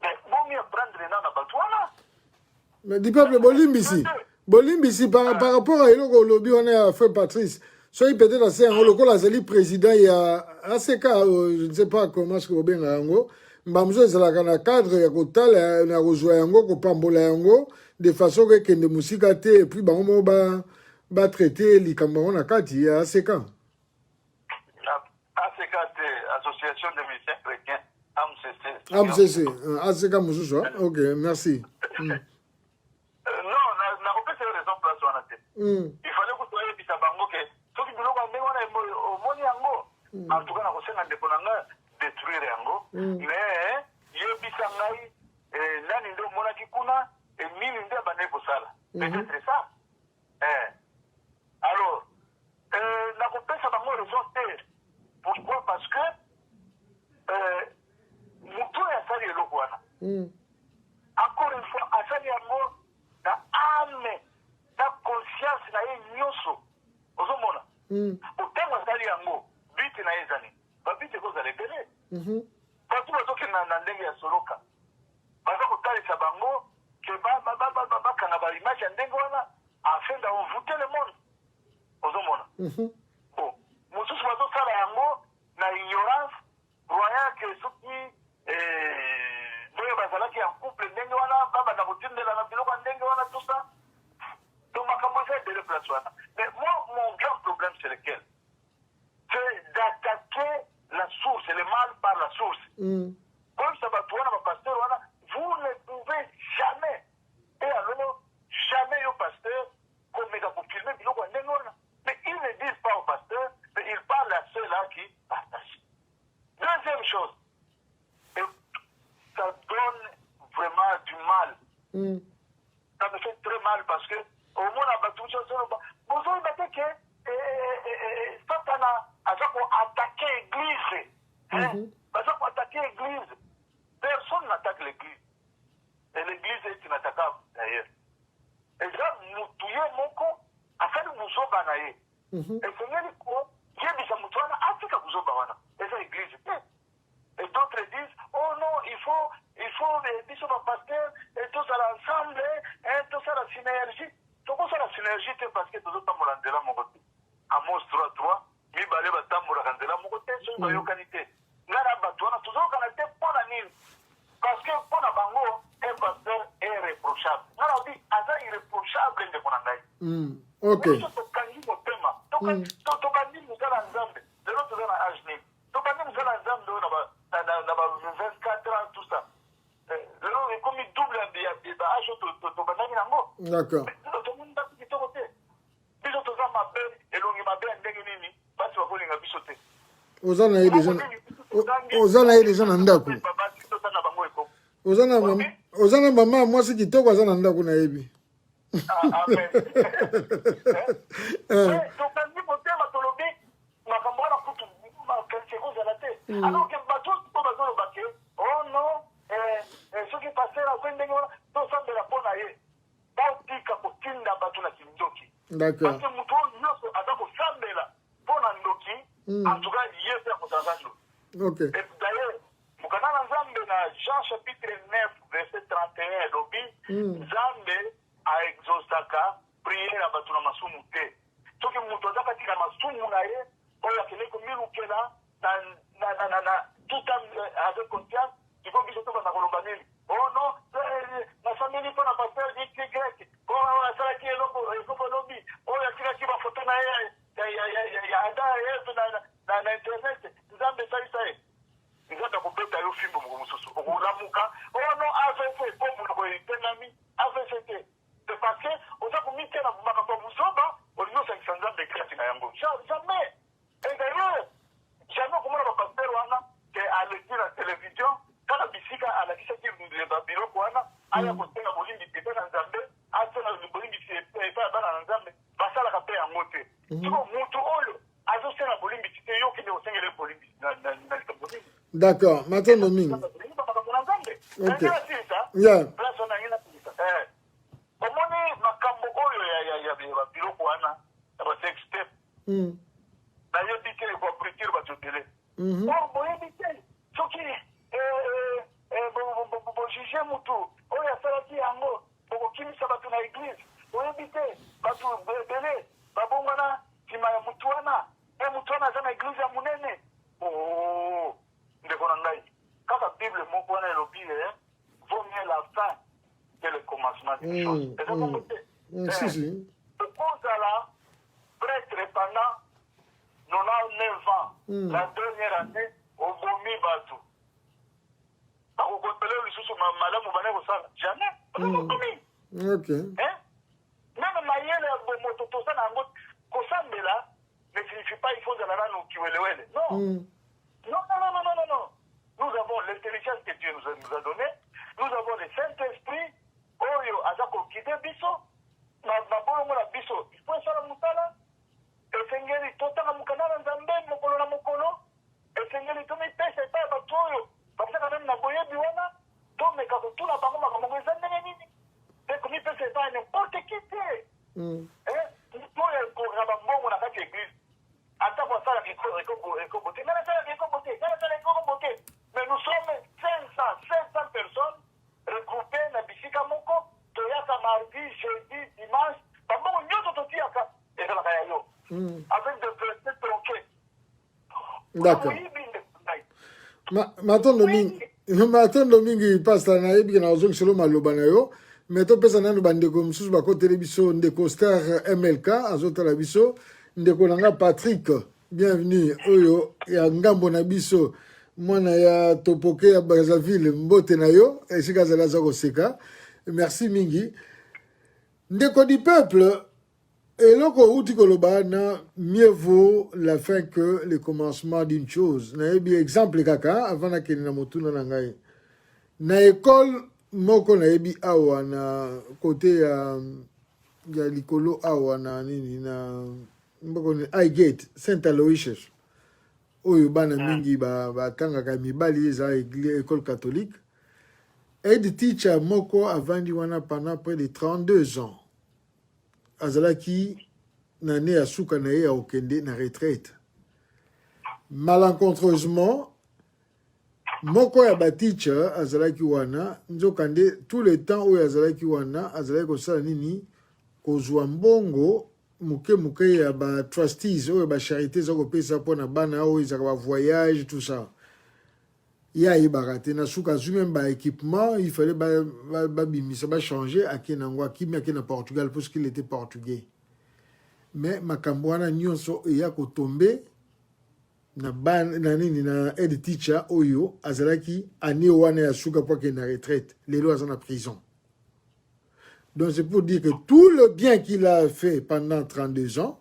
Mais vaut mieux prendre les noms à Batouana. Mais du peuple Bolimbisi. Bolimbisi, par rapport à Eloko Lobby, on est à Frère Patrice. Soit peut-être assez en local, le président, il y a assez cas, je ne sais pas comment est-ce que vous bien yango. Mbamzo c'est la kana cadre ya kotala na rejoindre yango ko pambola yango de façon que kende musika te et puis bango ba traiter likambo na kati ya ACK. ACK Association des musiciens chrétiens AMCC. AMCC, ACK mususu. OK, merci. Non, na kopesa raison place wana te. Il fallait que tu bisa bango ke soki biloko ndenge wana omoni yango. En tout cas na kosenga ndeko nanga détruire yango. Mais yebisa ngai nani ndo monaki kuna et nini nde bane kosala. Peut-être ça. Alors, na kopesa bango raison te. Pourquoi? Parce que mutu asali eloko wana. Encore une fois, asali yango na âme, na conscience na ye nyonso. Ozomona. Otango asali yango, biti na ye ezali. Babiti kozala ebele. Batu bazokenda na ndenge ya soloka. Baza kotalisa bango ke bakanga baimage ya ndenge wana afin d'envoûter le monde. Ozomona. Bon, mosusu bazosala yango na ignorance croyant que soki ndenge bazalaki en couple ndenge wana babanda kotindela na biloko ya ndenge wana tout ça. Donc makambo eza ebele place wana. Mais moi, mon grand problème c'est lequel? C'est d'attaquer la source, le mal par la source. Comme ça va tourner ma pasteur, vous ne pouvez jamais, et alors jamais au pasteur, comme méga pour filmer, mais ils ne disent pas au pasteur, mais ils parlent à ceux-là qui partagent. Deuxième chose, et ça donne vraiment du mal. Ça me fait très mal parce que au moins on a battu besoin d'attaquer Satana a attaqué l'église. Pour attaquer l'église. Personne n'attaque l'église. Et l'église est inattaquable d'ailleurs. Et ça, nous tuons mon corps afin de nous obanayer. Et c'est bien quoi? Dieu dit ça, nous tuons Afrique à vous obanayer. Et c'est l'église. Et d'autres disent, oh non, il faut des pasteurs, et tout ça l'ensemble, et tout ça la synergie. Tout ça la synergie, c'est parce que tout ça m'a rendu là mon côté. Amos 3:3, mi balé batambola kandela mon côté, sur ma qualité. Ngara batouana, tout ça qualité pour la nil. Parce que pour la bango, un pasteur est irréprochable. Ngara dit, aza irréprochable de mon angai. OK. To kangi mo tema. To bandi muzala nzambe. De l'autre dans la âge né. To bandi muzala nzambe na ba 24 ans tout ça. Lelo est comme double de âge to bandi nango. D'accord. To monde qui to côté. Biso to za mabe elongi mabe ndenge nini basi wa kolinga biso te. Ozana ye déjà na ndako. Ozana mama mwasi kitoko azana ndako na yebi. Amen. Donc quand dit motema tolobi makambo na kutu quelque chose à la tête. Alors que bateau to bazolo baké. Oh non, ce qui passait là kwende ngona to sambe la pona ye. Ba tika ko tinda bato na kindoki. D'accord. Parce que muto nyonso azako sambe la pona ndoki. En tout cas, il y a un OK. Et d'ailleurs, Mukana Nzambe na Jean chapitre 9, verset 31, lobi, Nzambe a exaucé prière à Batuna Masumu te. Soki muto azaka tika masumu na ye, oya kele ko milukela na tout avec confiance, tu peux biso to na koloba nini. Oh non, na famille pour na pasteur Y. Oh ça qui est lobo lobi. Oh ya kila kiba photo na ye. Ya ada yetu na internet nzambe sai nzata kupeta yo fimbo mususu okulamuka ono AVC comme ko itenami AVC c'est parce que oza kumite na maka kwa musoba olio sa nzambe grâce na yango jamais et d'ailleurs jamais comme na pasteur wana que à la télévision kana bisika ala kisa ki ba biro wana aya ko tenga bolimbi tete na nzambe atena bolimbi tete ba na nzambe basala ka pe yango te tuko mutu oyo azosela bolimbi tete yo kende osengele bolimbi na d'accord matondo mingi OK yeah omoni makambo oyo ya biloko wana ya ba sex step nayebi te ekoabrikire bato ebele boyebi te soki bojuge mutu oyo asalaki yango bokokimisa bato na eglise oyebi te bato ebele babongwana nsima ya mutu wana mutu wana aza na eglise ya monene ndeko na ngai kaka bible moko wana elobi vaut mieux la fin que le commencement d'une chose eza bongo te okozala prêtre pendant 99 ans la dernière année obomi bato akokopele lisusu malamu bane kosala jamais okokomi meme mayele ya bomoto toza na yango kosambela ne signifie pas il faut ozala nano kiwelewele non non nous avons l'intelligence que Dieu nous a donnée nous avons le Saint-Esprit oyo aza kokide biso na bolongo na biso il faut esala mosala esengeli totanga mokanda na nzambe mokolo na mokolo esengeli tomipesa epai ya bato oyo bazaka meme na boyebi wana tomeka kotuna bango makambo eza ndenge nini mpe komipesa epai ya nimporte ki te oyo ekokaba mbongo na kati ya eglise ata ko asalaka ekobo te ngana asalaka ekobo te ngana asalaka ekobo te mais nous sommes 500 personnes regroupées na bisika moko toyaka mardi jeudi dimanche bambongo nyonso totiaka ezalaka ya yo avec des versets tronqués. D'accord. Matondo mingi pastor na yebi na ozongi selo maloba na yo mais to pesa nanu bandeko msusu bakotele biso ndeko star MLK azotala biso ndeko nanga Patrick bienvenue oyo ya ngambo na biso mwana ya topoke ya Brazzaville mbote na yo esika zala za koseka merci mingi ndeko du peuple. Et là, mieux vaut la fin que le commencement d'une chose. Na yebi exemple kaka avant na kenina motuna na ngai. Na école moko na yebi awa na côté ya likolo awa na nini na mboko ni Highgate Saint Aloysius. Oyo bana mingi ba kangaka mibali eza école catholique. Head teacher moko avandi wana pendant près de 32 ans. Azalaki nane ya suka na ye ya okende na retraite. Malencontreusement, moko ya baticha azalaki wana, nzokande tout le temps oyo azalaki wana, azalaki kosala nini kozwa mbongo muke ya ba trustees oyo ba charité za kopesa pona bana oyo za ba voyage tout ça. Ya ibarate na suka zu même ba équipement, il fallait ba bimisa ba changer akenangwa kimi akena Portugal parce qu'il était portugais. Mais makambo wana nyonso ya ko tomber na ban na nini na head teacher oyo azalaki année wana ya suka pour qu'il na retraite, les lois en la prison. Donc c'est pour dire que tout le bien qu'il a fait pendant 32 ans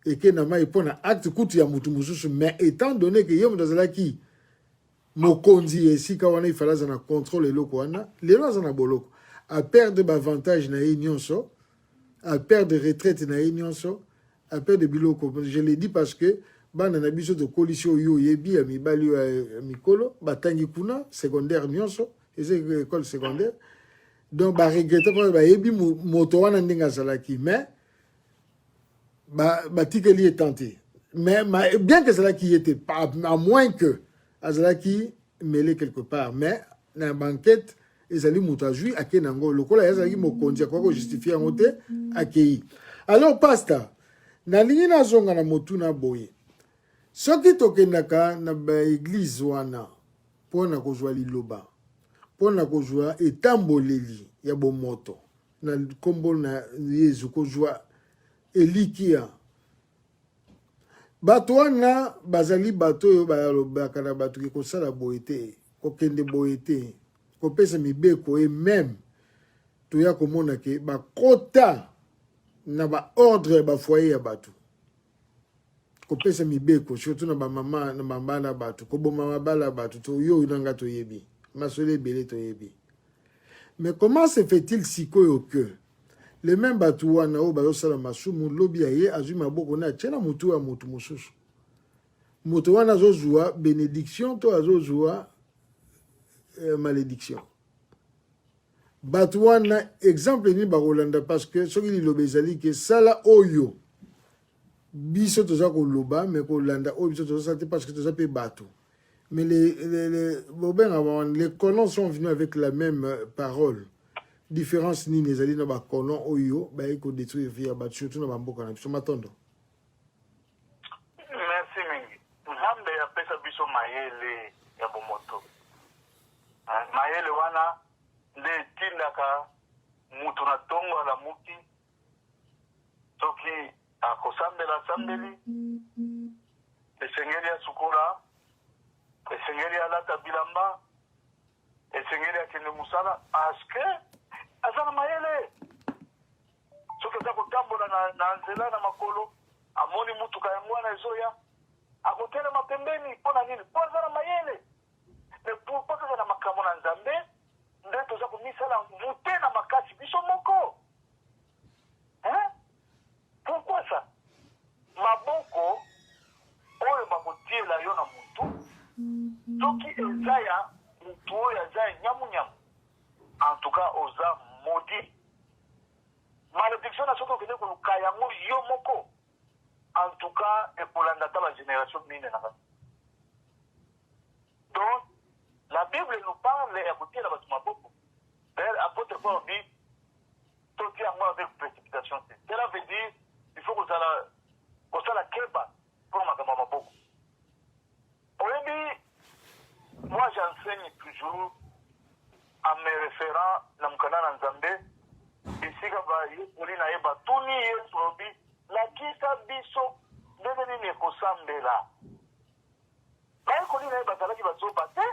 et que na mai pona acte kutu ya mutu mususu mais étant donné que yom azalaki mokonzi esika wana ifalaza na contrôle eloko wana lelo azana boloko a perdre avantage na ye nyonso a perdre retraite na ye nyonso a perdre biloko. Je l'ai dit parce que bana na biso de coalition yo yebi ya mibali ya mikolo batangi kuna secondaire nyonso eza école secondaire donc ba regretter parce ba yebi moto wana ndinga salaki mais ba tikeli est tenté mais bien que cela qui était pas à moins que azalaki mêlé quelque part mais na banquette ezali mutu azwi ake nango lokola yazalaki mokonzi akoka justifier yango te akei. Alors pasteur nalingi nazonga na motuna boye soki tokendaka na baeglise wana mpona kozwa liloba mpona kozwa etamboleli ya bomoto na nkombo na Yesu kozwa elikia bato wana bazali bato oyo bayalobaka na bato ke kosala boye te kokende boye te kopesa mibeko e même toya komona ke bakota na baordre ya bafoye ya bato kopesa mibeko surtout na bamama na bambala bato koboma mabala bato toyo nanga toyebi masole ebele toyebi. Mais comment se fait-il sikoyo que le même bato wana oyo bazosala masumu lobi ya ye azwi maboko na tiena mutu ya mutu mosusu moto wana azozwa bénédiction to azozwa malédiction bato wana exemple ni bakolanda parce que soki liloba ezali ke sala oyo biso toza koloba mais kolanda oyo biso toza te parce que toza pe bato. Mais les colons sont venus avec la même parole. Différence ni les alliés na colons oyo ba eko détruire via ba surtout na bamboka na biso matondo. Merci mingi. Nzambe ya pesa biso mayele ya bomoto. Mayele wana nde tindaka mutu na tongo la muki soki akosambela sambeli esengeli ya sukula esengeli alata bilamba esengeli akende musala aske aza na mayele soki aza kotambola na nzela na makolo amoni mutuka ya mwana ezoya akotelema pembeni mpo na nini mpo aza na mayele me mpo toza na makambo na nzambe nde toza komisala mute na makasi biso moko pourquoi ça maboko oyo bakotiela yo na mutu soki eza ya mutu oyo aza ya nyamunyamu en tout cas oza modi malédiction na soki okende koluka yango yo moko en tout cas ekolanda ata bagénération mine na basi donc la bible nous parle ya kotiela bato maboko d'ailleurs apôtre paul dit totia yango avec précipitation cela veut dire il faut kosala keba pour makambo ya maboko oyebi moi j'enseigne toujours en me référant na mokanda na nzambe esika bayekoli na ye batuni yesu obi lakisa biso ndenge nini ekosambela bayekoli na ye bazalaki bazoba te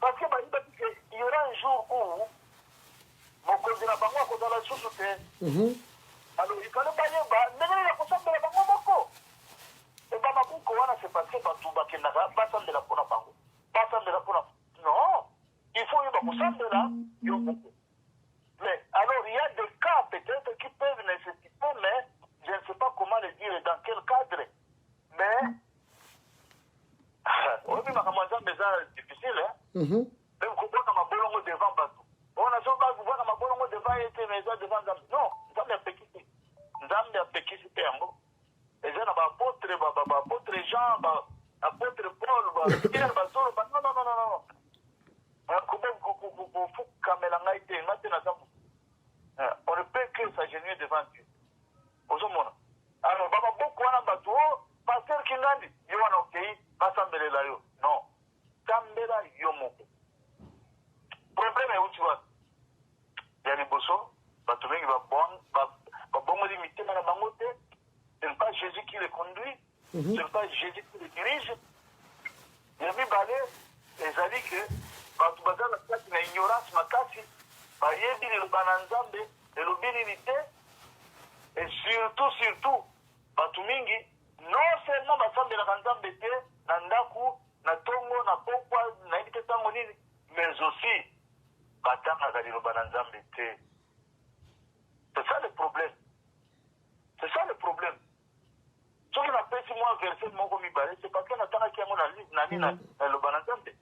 parce que bayibaki ke il y aura un jour où mokonzi na bango akozala lisusu te alors ikale bayeba ndenge nini ekosambela bango moko eba mabuko wana c'est parce que bato bakendaka basambela mpona bango basambela mpona non il faut yeba kosambela yo moko mais alors il y a des cas peut-être qui peuvent nécessiter mais je ne sais pas comment le dire dans quel cadre mais oyebi makambo ya nzambe eza difficile même kobwaka mabolongo devant bato ona so bwaka mabolongo devant ye te mais eza devant nzambe non nzambe apekisi nzambe apekisi mpe yango eza na baapôtre baapôtre jean baapôtre paul bapierre basolo non kofukamela ngai te ngai te naza motu on ne peut que s'agenouiller devant Dieu ozomona alors bamaboko wana bato o paster kingandi yo wana okei basambelela yo non sambela yo moko problème euti wana ya liboso bato mingi babongoli mitema na bango te ce n'est pas Jésus qui les conduit ce n'est pas Jésus qui les dirige ya mibale ezali ke bato baza na kati na ignorance makasi bayebi liloba na nzambe elobi nini te et surtout bato mingi non seulement basambelaka nzambe te na ndaku na tongo na pokwa nayebi te ntango nini mais aussi batangaka liloba na nzambe te c'est ça le problème soki napesi mwa verset moko mibale c'est parce que natangaki yango na livre nani na liloba na nzambe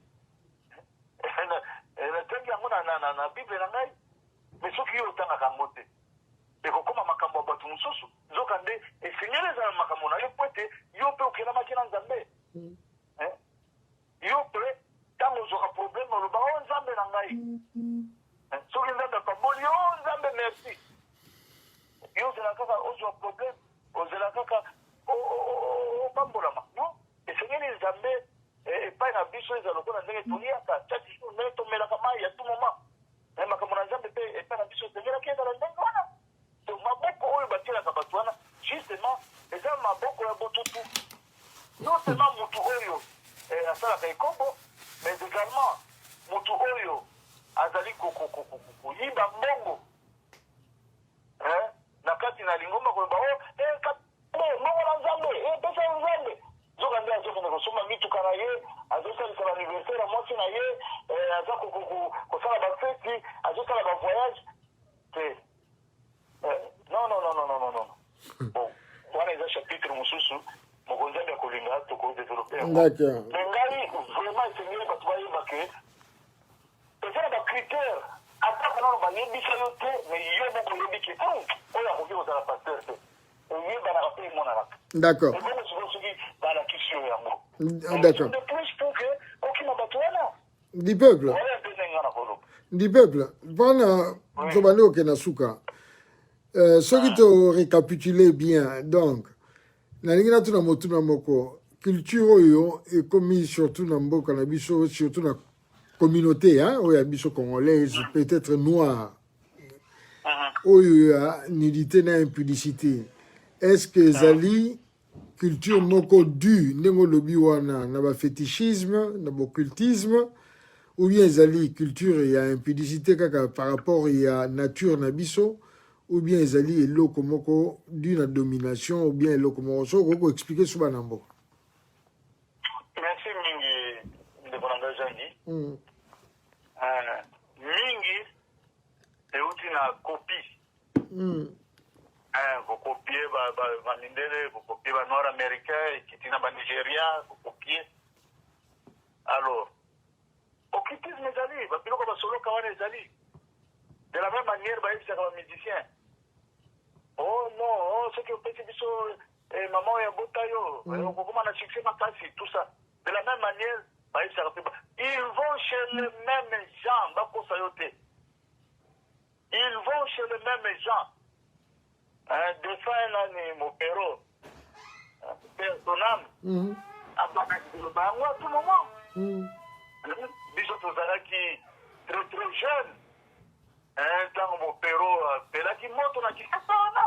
natangi yango na bible na ngai mais soki yo otangaka yango te ekokoma makambo ya bato mosusu nzoka nde esengeli ezala makambo na yo po ete yo mpe okelamaki na nzambe yo mpe ntango ozwaka probleme oloba o nzambe na ngai soki nzambe apamboli o nzambe merci yo ozela kaka ozwa probleme ozela kaka opambolama non esengeli nzambe epai na biso eza lokola ndenge toliaka chaque jour ndenge tomelaka mai ya tout moment makambo na nzambe mpe epai na biso esengelaki ezala ndenge wana donc maboko oyo batielaka bato wana justement eza maboko ya botutu non seulement mutu oyo asalaka ekombo mais également mutu oyo azali koyiba mbongo na kati na lingomba koloba mbongo na nzambe pesa ya nzambe zoka nde azokende kosomba mituka na ye azosalisa baaniversaire ya mwasi na ye aza kosala bafeti azosala bavoyage te non bon wana eza chapitre mosusu mokonzi abi akolinga tokodevelope yango me ngai vraiment esengeli bato bayeba ke eza na bacritère ataka nano bayebisa yo te mais yo moko oyebi ke oyo akoki kozala paster te oyeba na kape mona d'accord et bon soki bala kisio yango d'accord de plus pour que okima bato wana du peuple wala ndenga na kolo du peuple mpona tobandi okenda suka soki to récapituler bien donc nalingi natuna motuna moko culture oyo ekomi surtout na mboka na biso surtout na communauté oyo ya biso congolaise peut-être noire oyo ya nudité na impudicité est-ce que ezali culture moko du ndenge olobi wana na bafétichisme na boccultisme ou bien ezali culture ya impudicité kaka par rapport ya nature na biso ou bien ezali eloko moko du na domination ou bien eloko moko so koko expliquer so bana mboka. Merci mingi ndeko na ngai Zangi. Mingi euti na copie. Kokopie ba mindele, kokopie ba nord américain, kitina ba Nigeria, kokopie. Alors, occultisme ezali, ba biloko ba solo kawana ezali. De la même manière, ba yebisaka ba musicien. Oh non, ce qui est petit biso maman ya botayo, okokoma na succès makasi, tout ça. De la même manière, ba yebisaka pe ils vont chez les mêmes gens, ba kosa yo te. Ils vont chez les mêmes gens. Défunt nani Mopero, père son âme, bango à tout moment. Biso tozalaki très très jeune. Ntango Mopero apelaki moto na Kinshasa wana.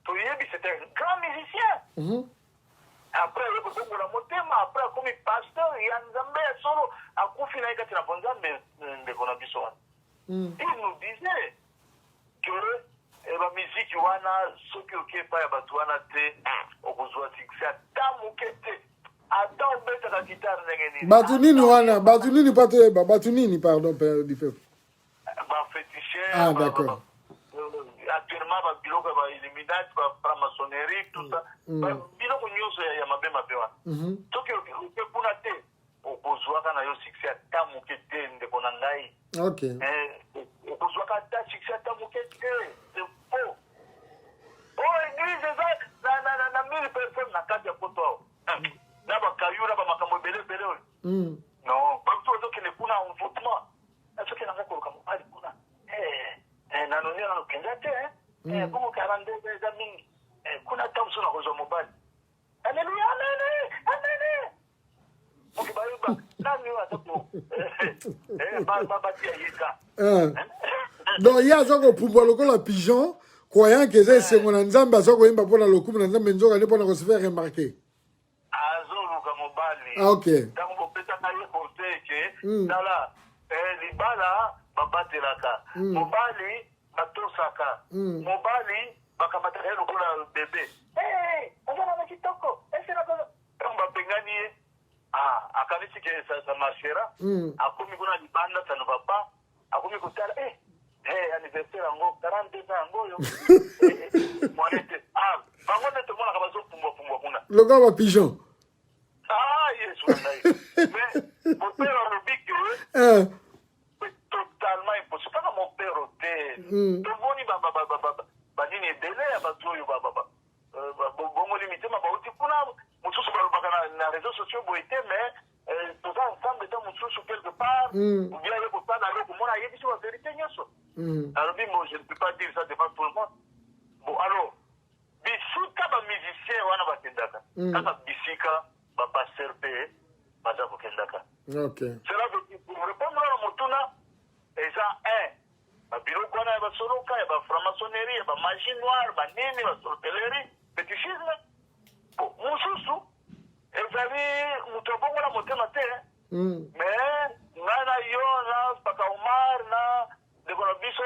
Toyebi c'était un grand musicien. Après il y a la motema, après comme pasteur ya Nzambe ya solo akufi na ikati na bonzambe ndeko na biso wana. Il nous disait que la musique wana soki okepa ya bato wana te okozwa succès ata moke te ata obetaka guitare ndenge nini Bato nini wana bato nini pato yeba bato nini pardon père du peuple baféticheur d'accord actuellement babiloko ya bailluminati bafranc-maçonnerie tout ça biloko nyonso ya mabe mabe wana soki oke kuna te okozwaka na yo succès ata moke te ndeko na ngai okozwaka ata succès ata moke te c'est faux église eza na 1000 personnes na kati ya poto awo na bakayu na bamakambo ebele oyo non bato ozokende kuna envoûtement soki nanga koluka mobali kuna nanoni nanokenza te bongo 42 eza mingi kuna ata mosu nakozwa mobali alleluya amene oke bayeba nani oyo ata batia yeka donc ye aza kopumbwa lokola pigeon croyant que eza esengo na nzambe aza koyemba mpona lokumu na nzambe nzoka nde mpona kose faire remarquer azoluka mobali ok ntango bopesaka ye conseil ke tala libala babatelaka mobali batosaka mobali bakamataka ye lokola bebe aza na kitoko ntango bapengani ye akanisi ke sa marchera akomi kuna libanda ça ne va pas akomi kotala anniversaire yango 42 ans yango oyo mwanete bango nete monaka bazopumbwapumbwa kuna lokola bapigeon yesu na ngai mais mon père alobi ke totalement impossible kaka mon père te tomoni banini ebele ya bato oyo bongoli mitema bauti kuna mosusu balobaka na réseaux sociaux boye te mais toza ensemble ta mosusu quelque part ou bien ye kotala yo komona ayebisi ba vérité nyonso alobi mo je ne peux pas dire ça devant tout le monde bon alors bisika bamusicien wana bakendaka kaka bisika bapasteur mpe baza kokendaka cela veut dire pour répondre na motuna eza babiloko wana ya basoloka ya bafranc-maçonnerie ya bamagie noire banini basorcellerie fétichisme mosusu ezali moto abongola motema te mais ngai na yo na paka omar na ndeko na biso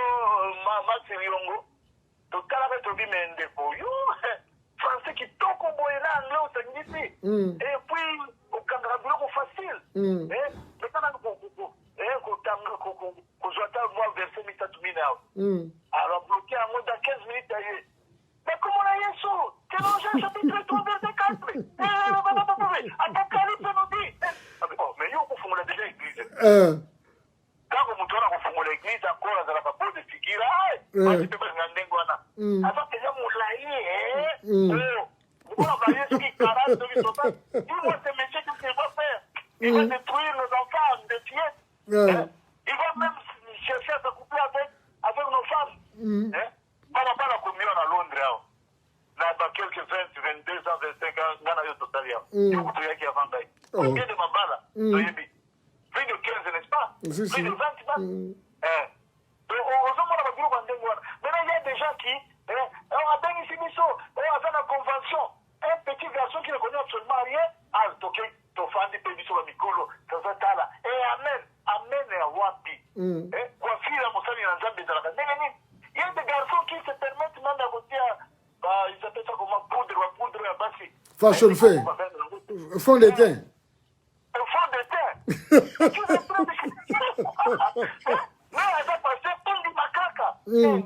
maxi liongo totalaka tobi me ndeko yo français kitoko boye na anglais osangisi et puis okangaka biloko facile metana kozwa ta mwa verset mitatu mine awa alors bloqué yango dans 15 minutes aye mais komona yesu Colossiens chapitre 3 verset 4 Apocalypse nous dit mais yo kofungola déjà église ntango moto wana kofungola église akolo azalaka po de fikira basi mpe balinga ndenge wana On a varié ce qui 40, 60. Dis-moi, ce métier, qu'est-ce qu'il va faire? Il va détruire nos enfants, des pieds. Il va même chercher à se coupler avec nos femmes. On va pas la communion à Londres. Là, dans quelques 20, 22 ans, 25 ans, on a eu total. Il y a beaucoup de gens qui avancent. Combien de mabala? Plus de 15, n'est-ce pas? Plus de 20 ans. Donc, maintenant, il y a des gens qui, on a bien ici, on a fait la convention. Un petit garçon qui ne connaît absolument rien, ok, ton fan de pays sur le micro, ça va être là. Et amen, à wapi. Quoi, fille, la moussani, il y a des garçons qui se permettent même d'avoter à, ils appellent ça comment, poudre, à bassi. Fashion fait. Fond de teint. Fond de teint. Non, elle va passer pour du macaca. Non,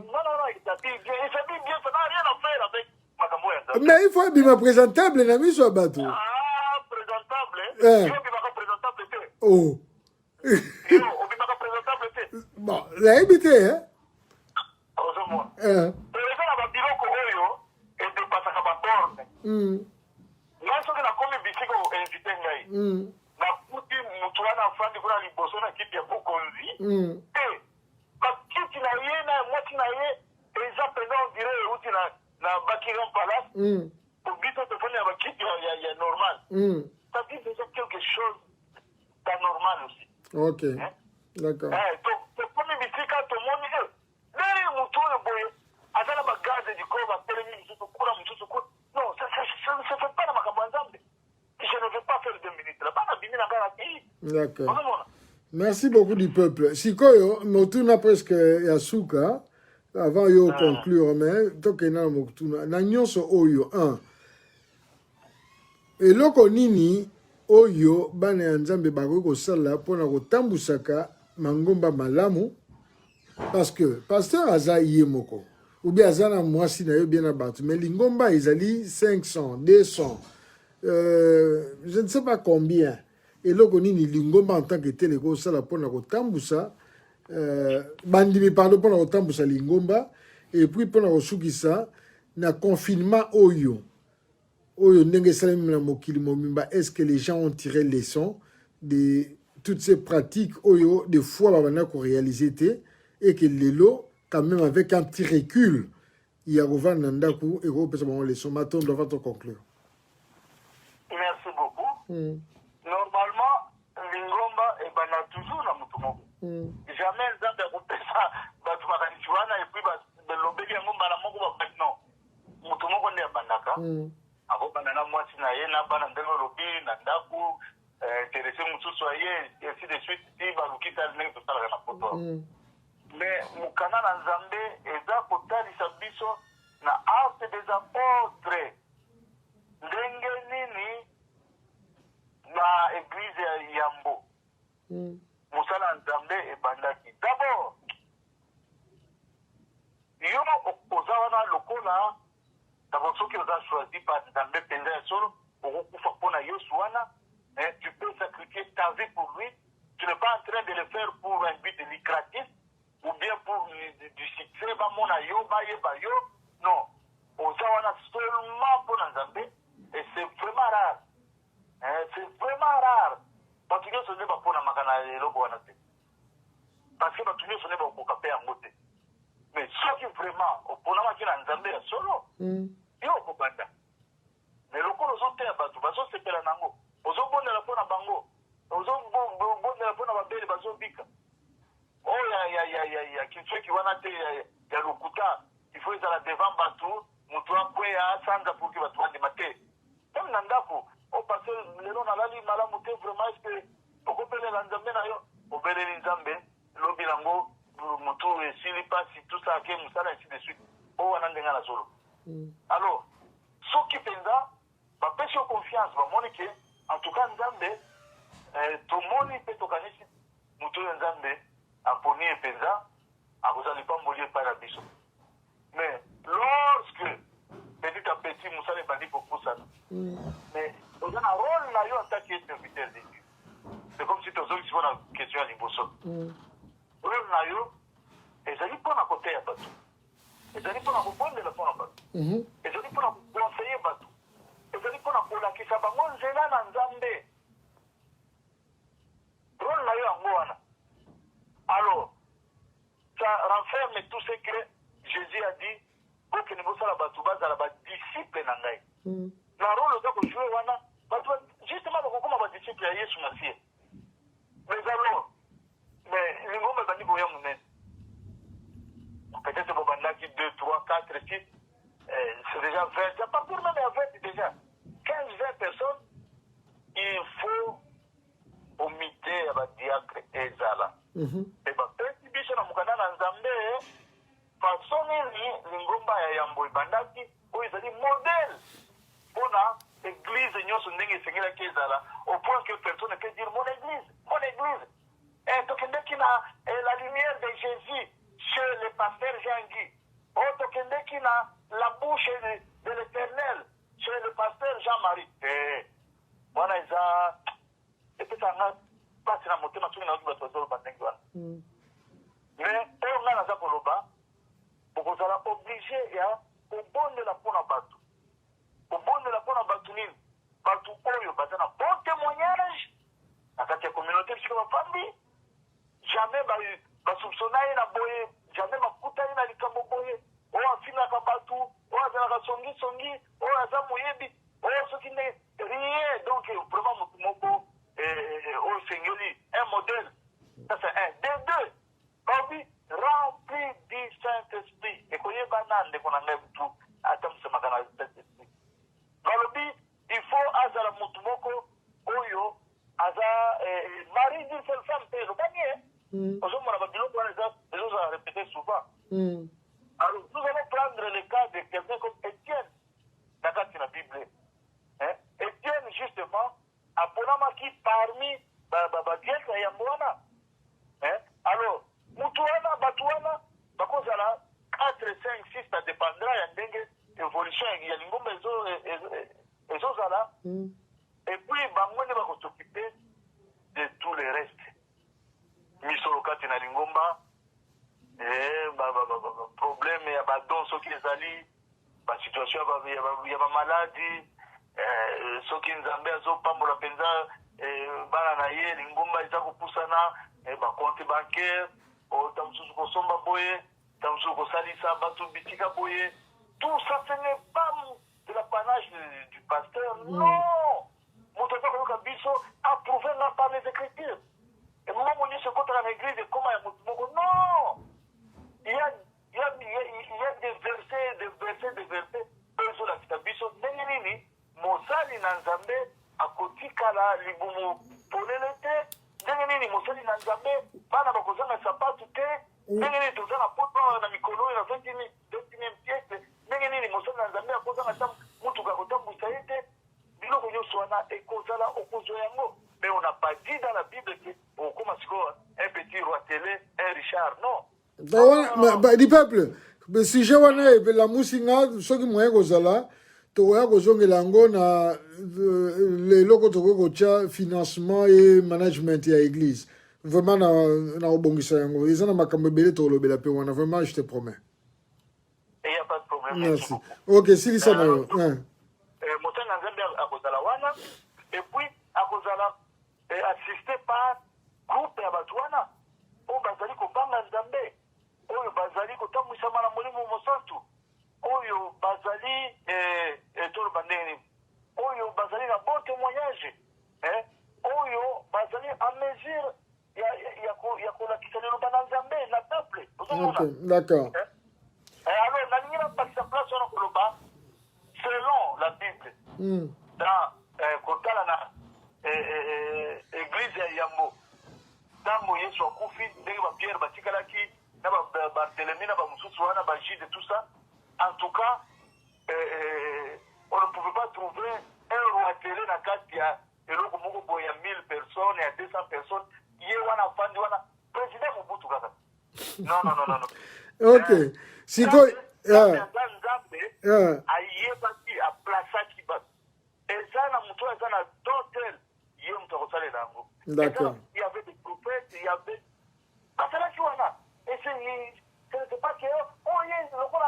il s'habille bien, ça n'a rien à faire avec Makamboya. Mais il faut être présentable, n'ami soit bateau. Présentable, il faut être présentable. Oh. Il faut être présentable. Bon, la habité, hein? Heureusement. Par exemple, la biloko oyo, et de passer à ma borne. Moi, ce que la commis bisiko invité ngai. Na kuti mutuana afandi kuna liboso na kiti ya bokonzi. Bakiti na ye na mwati na ye, exemple, on dirait uti na Buckingham Palace. Pour bito te fanya bakiti ya normal. Ça dit déjà quelque chose d'anormal aussi. Ok. D'accord. Donc, comme il dit quand tout le monde dit, derrière mon tour de boye, avec la bagage du corps, va faire une chose, non, ça ne se fait pas dans ma campagne. Je ne veux pas faire 2 minutes. Là-bas, on a bini la garantie. D'accord. Merci beaucoup du peuple. Sikoyo, motuna presque yasuka, avant yo conclure, mais tokena motuna. Na nyonso oyo, 1. Eloko nini oyo bana ya nzambe bakoki kosala mpona kotambusaka mangomba malamu, parce que pasteur aza ye moko ou bien aza na mwasi na yo bien na bato, mais lingomba ezali 500 200 je ne sais pas combien. Eloko nini lingomba en tant que tel ekosala mpona kotambusa bandimi pardon mpona kotambusa lingomba, et puis mpona kosukisa na confinement oyo ndenge salami na mokili momimba. Est-ce que les gens ont tiré leçon de toutes ces pratiques oyo des fois babana ko réaliser et que lelo quand même avec un petit recul il y a rova nandaku et ko pesa bon leçon maton doit te conclure. Merci beaucoup. Normalement lingomba et bana toujours na mutumo. Jamais nzambe ko pesa batu bakanichwana et puis ba lobeli ngomba na moko ba non. Mutumo ko ne bandaka. Ako banana mwasi na ye na bana ndenge lobi na ndaku intéressé mususu aye et ainsi de suite ti balukita ndenge tosala na poto. Mais mukana na nzambe eza kotalisa biso na arte des apôtres ndenge nini na église ya Yambo musala nzambe ebandaki. D'abord yo oza wana lokola. D'abord, ceux qui ont choisi par Nzambe penza ya solo, okufa pona Yesu wana, tu peux sacrifier ta vie pour lui. Tu n'es pas en train de le faire pour un but lucratif ou bien pour du succès, ba mona yo, ba ye ba yo. Non, oza wana seulement pour Nzambe, et c'est vraiment rare. C'est vraiment rare. Parce que ce n'est pas pour la makana eloko wana te. Parce que tu ne sais pas pour caper en côté. Mais ceux qui vraiment, pour la makina Nzambe ya solo, yo kokanda mais lokolo zoteya bato bazosepela nango ozobondela mpo na bango ozobondela mpo na babele bazobika oyo ya kinfeki wana te ya lokuta ifo ezala devant bato moto akweya asanza pour ke bato bandima te meme na ndako opase lelo nalali malamu te vraiment estce okobelela nzambe na yo obeleli nzambe lobi nango motu esili mpasi tout ça ake mosala ainsi de suite oyo wana ndenge na solo. Alors, ceux qui pensa, bah, pêche confiance, bah, monique, en tout cas, Nzambe, tout le monde peut organiser, nous tous Nzambe, à poni et pensa, à vous allez pas mourir par la biso. Mais, lorsque, petit à petit, nous allons pas dire pour ça. Mais, on a un rôle là, en tant que serviteur de Dieu. C'est comme si tu as une question à l'impossible. Rôle là, et ça dit pas à côté à bateau. Et ça dit pas à vous prendre le fond à bateau. Et ça dit pas à vous conseiller nzela na nzambe rôle na yo yango wana. Alors ça renferme tout ce que Jésus a dit bokende bosala bato bazala badisciple na ngai. Na rôle oza kojouer wana bato justement bakokoma badisciple ya Yesu Masiye. Mais alors mais lingomba ebandi boya monene. Peut-être bobandaki 2, 3, 4, 6 c'est déjà 20. À partir même à 20 déjà 15-20 personnes, il faut omiter à diacre ezala. Et bah petit biche na mukana na nzambe façon ni lingomba ya yambo ibandaki o ezali modèle pour la église nyonso ndenge sengela kezala au point que personne peut dire mon église et tokendeki na la lumière de Jésus chez le pasteur Jean-Guy. Oh tokendeki na la bouche de l'Éternel chez le pasteur Jean-Marie. Wana eza epesanga pasi na motema soki na bato bazoloba ndenge wana. Mais oyo nga naza koloba okozala oblige ya kobondela mpona bato. Kobondela mpona bato nini? Bato oyo baza na bon témoignage na kati ya communauté bisika bafandi. Jamais basoupçonna ye na boye, jamais bakuta ye na likambo boye. Oyo afingaka bato, oyo azalaka songi, oyo aza moyebi, oyo soki nde rien. Donc vraiment motu moko oyo sengeli un modèle. Ça c'est un. Des deux, babi rempli du Saint-Esprit. Ekoyeba na ndeko na ngai butu ata mosemaka na Saint-Esprit. Balobi il faut azala motu moko oyo aza mari d'une seule femme te elobani. Ozomona babiloko wana ezozala répété souvent. Alors nous allons prendre le cas de quelqu'un comme Étienne na kati na Bible. Étienne justement aponamaki parmi badiacre ya mwana. Alors mutu wana bato wana bakozala 4, 5, 6 ça dépendra ya ndenge évolution ya lingomba ezozala. Et puis bango nde bakosoccuper de tout le reste. Misolo kati na lingomba problème ya badon soki ezali basituation ya bamaladi soki nzambe azopambola mpenza bana na ye lingomba eza kopusana bacompte bancaire ta mosusu kosomba boye ta mosusu kosalisa bato bitika boye. Tout ça ce n'est pas de l'apanage du pasteur. Non, moto aza koyoka biso approuvé na par les écritures. Et moi mon nyonso ekotaka na église ekoma ya motu moko. Non, il y a des versets ezolakisa biso ndenge nini mosali na nzambe akotikala libumu polele te, ndenge nini mosali na nzambe bana bakozanga sapatu te, ndenge nini toza na poto na mikolo oyo na 21e siècle, ndenge nini mosali na nzambe akozanga ta mutuka kotambusa ye te. Biloko nyonso wana ekozala okozwa yango. Mais on n'a pas dit dans la Bible que okoma sikoyo un petit roi télé, un Richard, non. Du peuple sujet wana epela musinga soki moye kozala tokoya kozongela yango na leloko tokoki kotya financement et management ya église. Vraiment na kobongisa yango eza na makambo ebele tokolobela mpe wana. Vraiment je te promets. Et il n'y a pas de problème. Merci. Ok, silisa na yo. Motani na nzambe akozala wana et puis akozala assisté par groupe ya bato wana oyo bazali kobanga nzambe, oyo bazali kotambwisama na molimo mosantu, oyo bazali toloba ndenge oyo bazali na bon témoignage, oyo bazali en mesure ya kolakisa liloba na nzambe na peuple. D'accord. Alors nalingi napakisa place wana koloba selon la Bible dans kotala na église ya Yambo ntango Yesu akufi ndenge bapierre batikalaki na Barthélemy na bamosusu wana bagide tout ça. En tout cas on ne pouvait pas trouver un roi télé na kati ya eloko moko boye ya 1000 personnes ya 200 personnes ye wana afandi wana président Mobutu kaka. Non. Ok. Siko nzambe ayebaki aplasaki bato eza na moto eza na dotel ye moto akosalela yango. D'accord. Il y avait des prophètes, il y avait basalaki wana et c'est pas que ye lokola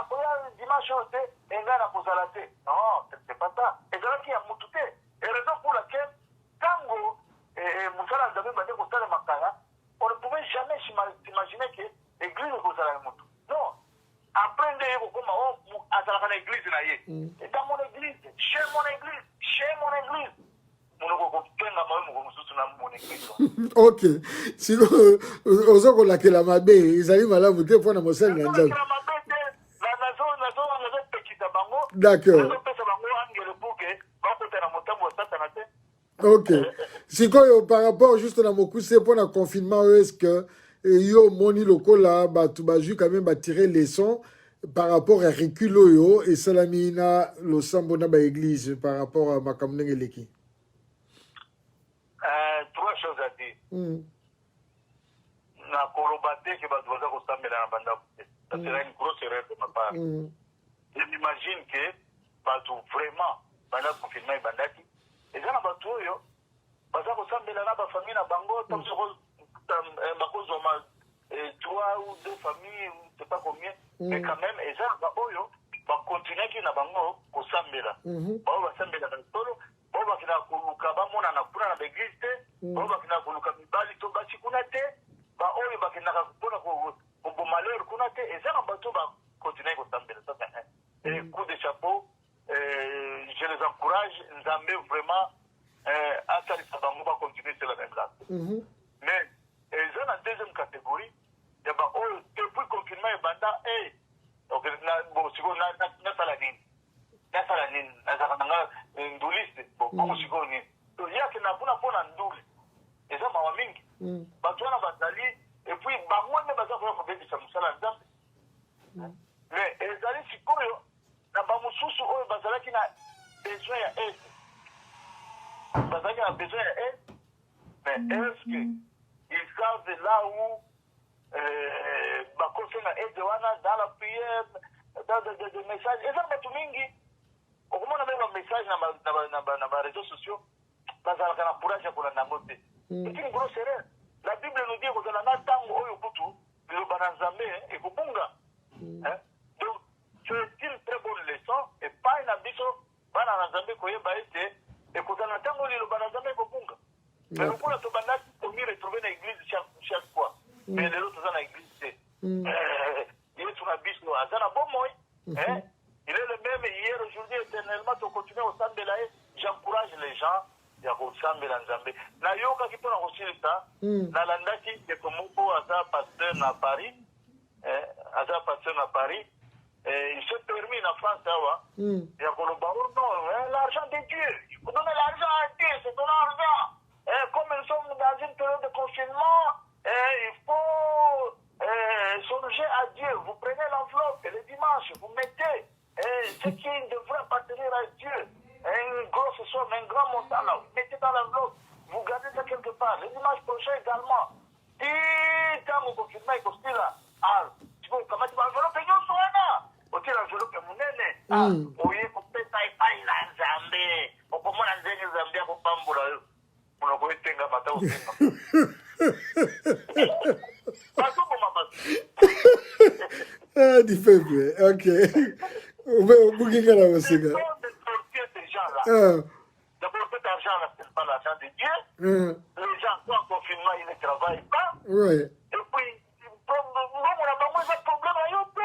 akoya dimanche oyo te engai na kozala te. Non, c'est pas ça. ezalaki ya motu te. Ok. Sinon, ozo kolakela mabe, ezali malamu te mpona mosali na nzambe. D'accord. Ok. Sikoyo par rapport juste na mokuse mpona confinement, est-ce que yo moni lokola bato bazwi quand même batirer leçon par rapport à recul oyo esalami na losambo na baéglise par rapport à makambo ndenge eleki? Trois choses à dire. Na koloba te ke bato baza kosambela na bandako te. Ça sera une grosse erreur de ma part. Je m'imagine que bato vraiment banda confinement ebandaki eza na bato oyo baza kosambela na bafamille na bango ntango bakozoma 3 ou 2 familles, je sais pas combien, mais quand même eza na baoyo bakontinuaki na bango kosambela bao basambela na solo bao bakina koluka bamonana kuna na baeglise te bao bakina koluka mibali to basi kuna te baoyo bakendaka mpona koboma lere kuna te eza na bato bakontinue kosambela. Ça c'est un coup de chapeau. Je les encourage, Nzambe vraiment à salisa bango va continuer sur la même lancée. Mais ils ont la deuxième catégorie, il y a depuis confinement et banda donc bon si on na salanine na zakanga nduliste bon si on ni to ya que na buna pona ndule eza mawa mingi batwana bazali et puis bango ne baza ko beti cha musala Nzambe. Mais ezali sikoyo na bamususu oyo bazalaki na besoin ya aide. Bazalaki na besoin ya aide, mais est-ce que ils savent là où bakose na aide wana dans la prière, dans des messages. Et ça batu mingi okomona même un message na ba réseaux sociaux bazalaka na courage ya kolanda yango te. C'est une grosse erreur. La Bible nous dit kozala na ntango oyo kutu liloba na Nzambe ekobunga. Donc c'est une très bonne leçon et pas une ambition bana na Nzambe koyeba ete ekozala ntango liloba na Nzambe ekobunga. Mais lokola tobandaki komi retrouver na église chaque fois. Mais lelo toza na église te. Yesu na biso aza na bomoi. Il est le même hier, aujourd'hui, éternellement, to continuer au sambela. J'encourage les gens ya kosambela Nzambe. Na yoka ki pona kosilisa na landaki eko moko aza pasteur na Paris. Aza pasteur na Paris. Il se permet en France, il y a non, l'argent de Dieu. Il faut donner l'argent à Dieu, c'est ton argent. Comme nous sommes dans une période de confinement, il faut songer à Dieu. Vous prenez l'enveloppe et le dimanche, vous mettez ce qui devrait appartenir à Dieu. Une grosse somme, un grand montant là, vous mettez dans l'enveloppe, vous gardez ça quelque part. Le dimanche prochain également. Si quand vous confinez, vous là, tu peux comment tu vas enveloppe et nous soyons ote l'enveloppe munene oye kopesa epai na Nzambe okomona ndenge Nzambe akopambola yo mona koetenga mata osenga basokoma Ah, du peuple, ok. Bouginga la osenga. Ces gens-là. D'abord, cet argent-là, ce n'est pas l'argent de Dieu. Les gens sont en confinement, ils ne travaillent pas. Ouais. Et puis, on a besoin de problème à yote.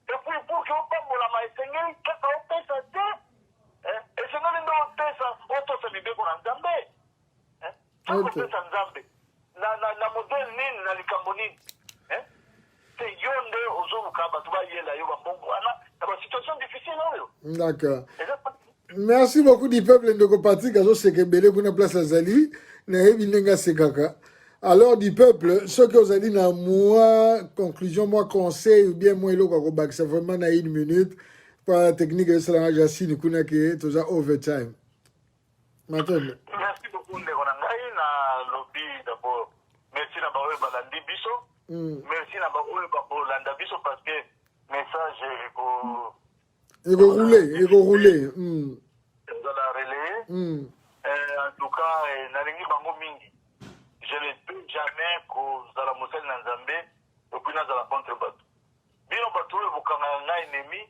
Et puis, pour que vous pambola ma esengeli, kaka opesa te. Esengeli ndo opesa, otosa mibeko na Nzambe. Kaka opesa Nzambe. Na modèle nini, na likambo nini. C'est yonde ozobuka bato bayela yo bambongo wana, na ba situation difficile oyo. D'accord. Merci beaucoup du peuple ndoko Patrick azo sekembele kuna place azali na yebi ndenga sekaka. Alors du peuple, ce que vous avez dit dans moi, conclusion, moi conseil, ou bien moi, c'est vraiment dans 1 minute, par la technique de cela, j'assis, nous connaissons que tout ça overtime. Maintenant. Merci beaucoup, Ndegonangaï, na lobby d'abord. Merci na baoue balandi biso. Merci na baoue balanda biso parce que message il va rouler. Dans la relais. En tout cas, nalingi bango mingi. Je ne peux jamais kozala mosali na Nzambe epui nazala contre bato bino bato oyo bokanga nga ennemi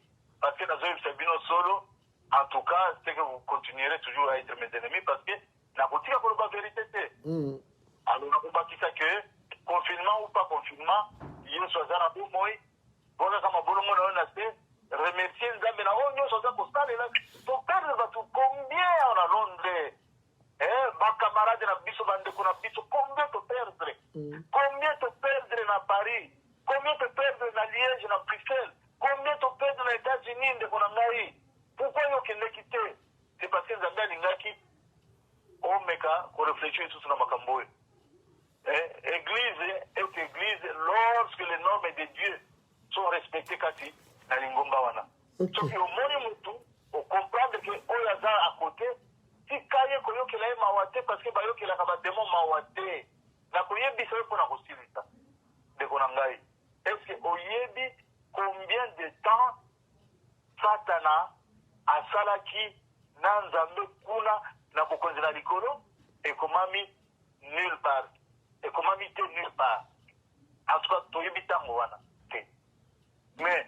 parce que nazoyebisa bino solo. En tout cas, c'est que vous continuerez toujours à être mes ennemis parce que nakotika koloba vérité te. Alors nakobakisa que confinement ou pas confinement yesu aza na bomoi bozaka mabolongo na yo na se remercier Nzambe na oyo nyonso aza kosalela toperdre bato combien on a Londres. Ma camarade camarade na biso bandeko na biso combien to perdre combien to perdre na Paris combien to perdre na Liège na Bruxelles combien to perdre na États-Unis ndeko na ngai pourquoi yo kendeki te c'est parce que nzambe alingaki omeka korefléchir lisusu na makambo oyo église est église lorsque les normes de Dieu sont respectées kati na lingomba wana soki omoni mutu okomprendre ke oyo aza à côté tika ye koyokela ye mawa te parce que bayokelaka bademo mawa te na koyebisa yo mpona kosilisa ndeko na ngai est ce que oyebi combien de temps satana asalaki na nzambe kuna na bokonzi na likolo ekomami nulle part ekomami te nulle part en tout cas toyebi ntango wana te mais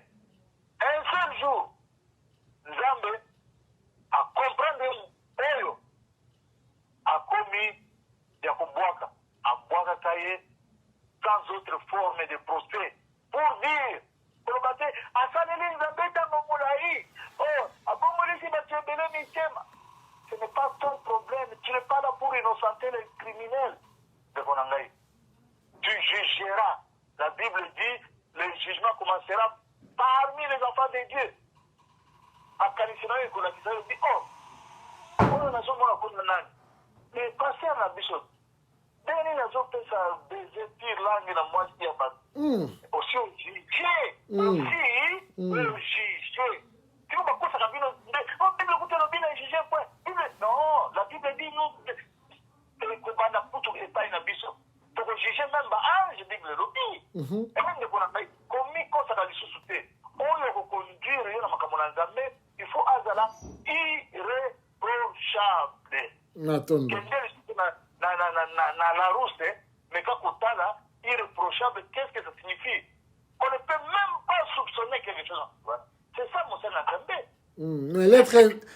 un seul jour nzambe acomprendre oyo akomi ya kobwaka abwakaka ye sans autre forme de procès pour dire koloba te asaleli nzambe ntango molai abomolisi bato ebele mitema. Ce n'est pas ton problème. Tu n'es pas là pour innocenter les criminels. Tu jugeras. La Bible dit, le jugement commencera parmi les enfants de Dieu. Mais passez à la bishop. Deni na zo pesa bezetir langi na mwasi ya ba. Aussi au juger. Aussi au juger. Tu vas pas ça bino. On peut le côté bino juger point. Non, la Bible dit nous le combat pour tout état na bishop. Pour juger même ba ange Bible le dit. Et même de qu'on a commis quoi ça dans les sous-soutés. On le reconduire na makambo na Nzambe, il faut azala irréprochable. Attends. Na la rousse, mais quand on a là, irréprochable, qu'est-ce que ça signifie? On ne peut même pas soupçonner quelque chose. C'est ça, mon Seigneur Nzambe. Mais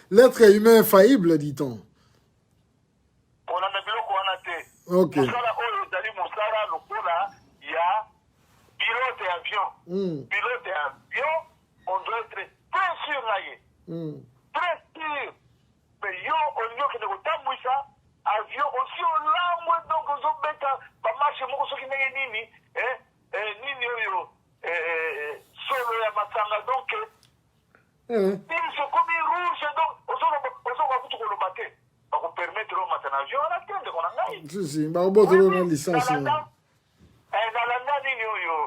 l'être humain infaillible, dit-on. On a même qu'on a été. Ok. Moussala, il y a pilote et avion. Pilote et avion, on doit être très sûr là. Très sûr. Mais yo, on y a que de ça. Avion aussi au langue donc aux obéta pas marcher mon ce qui n'est nini nini yo solo ya matanga donc il se comme rouge donc aux va tout le bater pour permettre au matin avion à la tête de qu'on a gagné si ba oboto na licence dans la nini yo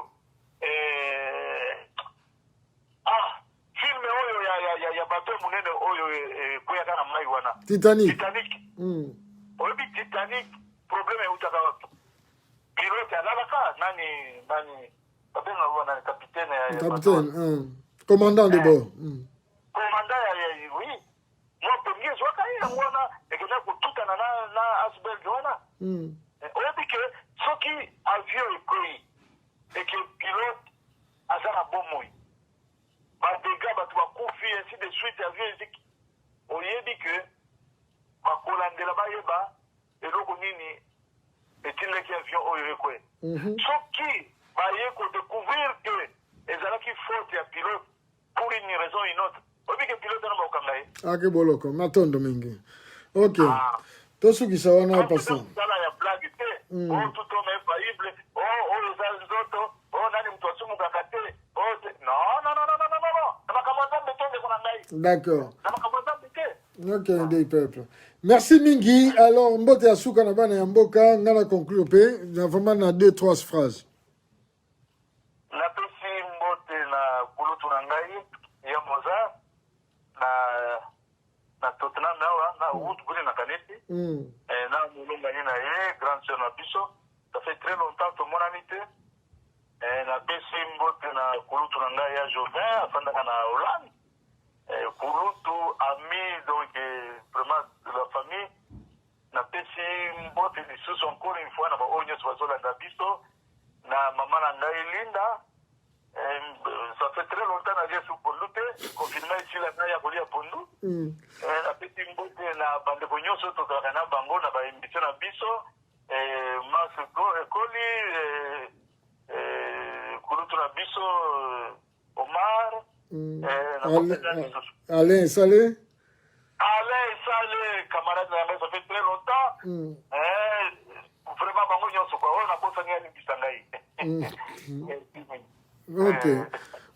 film oyo ya bateau munene oyo koya kana mai wana Titanic Obi Titanic problème utaka wapi pilote alalaka nani babenga wana capitaine commandant de bord commandant oui moi premier zwaka ya mwana ekena kutuka na iceberg wana obi que soki avion ekoi et que pilote azana bomoi ba dégâts ba tuba kufi ainsi de suite avion eziki oyebi que bakolandela bayeba eloko nini etileki avion oyo ekwe soki baye kodécouvrir que ezalaki faute ya pilote pour une raison ou une autre oyebi ke pilote wana bakokanga ye ake boloko matondo mingi ok tosukisa wana pasala ya blague te tout homme infaillible oyo eza nzoto nani moto asumukaka te non na makambo nzambe te ndeko na ngai d'accord na makambo nzambe te ok des peuples merci mingi alors mbote ya suka na bana ya mboka ngana conclure pe na vraiment na 2-3 phrases napesi mbote na kulutu na ngai ya moza na Tottenham awa na Woodbury na kaneti na molongani na ye grand sœur na biso ça fait très longtemps tomonani te napesi mbote na kulutu na ngai ya Jovin afandaka na Hollande kulutu ami donc vraiment de la famille napesi mbote lisusu encore une fois na baoyo nyonso bazolanda biso na mama na ngai Linda ça fait très longtemps na lia su pondu te confinement esila ngai ya kolia pondu napesi mbote na bandeko nyonso tozalaka na bango na baémission na biso Max Ekoli kulutu na biso Omar Alain Salé Allez, ça, les camarades, ça fait très longtemps. Vraiment, bango nyonso quoi. On a pas sangé Ok.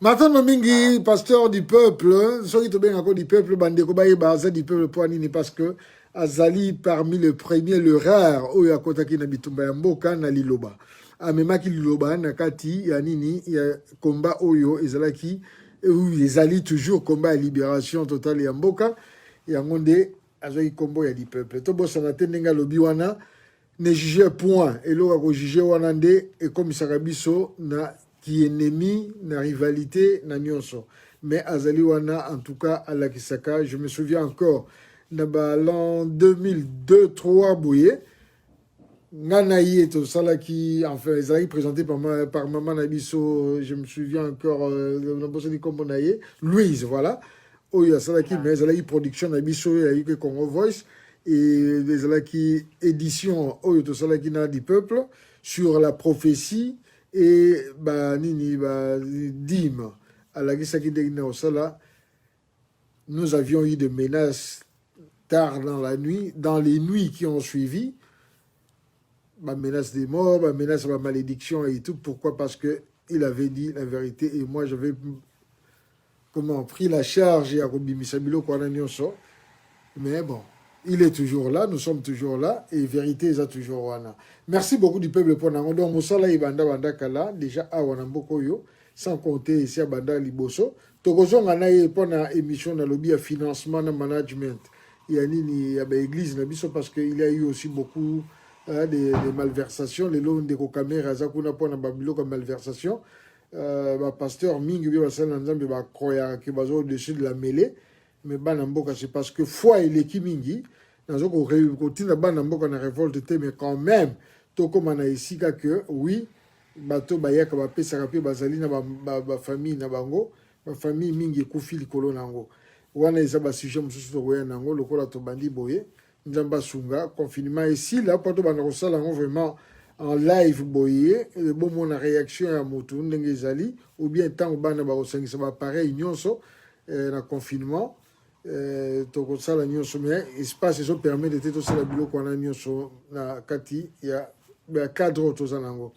Maintenant, mingi, pasteur du peuple, ceux qui bien encore du peuple, bandeko baye baza du peuple pour nini parce que azali parmi les premiers, le rare, oyo akotaki na bitumba ya mboka na liloba. Amemaki liloba na kati ya nini ya combat oyo ezalaki où ezali toujours combat ya libération totale ya mboka ya ngonde azoi kombo ya du peuple. To bossa na tendenga lobi wana ne juge point eloka ko juge wana nde e komisaka biso na qui est ennemi, na rivalité, na nyonso. Mais azali wana, en tout cas, à la Kisaka, je me souviens encore, l'an 2002-2003, bouye, Nganaïe, tout ça là qui, enfin, ils allaient présenté par Maman Nabiso, je me souviens encore, Louise, voilà. Oh, il y a ça là qui, mais ils allaient production Nabiso, il y a eu que Congo Voice, et les allaient qui édition, oh, tout ça là qui n'a du peuple, sur la prophétie, et bah nini bah dim à la Gisaki de Osala, nous avions eu des menaces tard dans la nuit, dans les nuits qui ont suivi, bah menace des morts, bah menace de malédiction et tout. Pourquoi? Parce que il avait dit la vérité et moi j'avais pris la charge et à Misabilo Kwananyoso. Mais bon. Il est toujours là, nous sommes toujours là, et vérité est toujours là. Merci beaucoup du peuple pour nous. Donc, Moussala Ibanda Banda Kala, déjà à Wanambokoyo, sans compter ici à Banda Liboso. Togozo Nganaye pour une émission dans le lobby à financement et management. Il y a une église parce qu'il y a eu aussi beaucoup de malversations. Les lots de caméras, Zakuna pour une babilo comme malversation. Pasteur Mingi, il y a croire qu'il va au-dessus de la mêlée. Mais Banamboka, c'est parce que foi et l'équipe Mingi. Dans un côté, Banamboka na révolte, mais quand même, tout comme on a ici, que oui, bateau Bayaka va payer sa rapide, Bazali, na famille, na bango, ma famille Mingi, Koufi, Likolo, Nango. Wana isa ba sujet, Moussou, Roya, Nango, le Kola Tobandi, Boye, Nzamba Sunga, confinement ici, là, pas de Banarosal, vraiment en live, Boye, le bon mon réaction à Moutou, Ndengezali, ou bien tant que Banabarosang, ça va pareil, Nyonso, na confinement. Toko sala nyonso mais espace eso permet de tout ça la bilo qu'on a nyonso na kati ya cadre tozanango.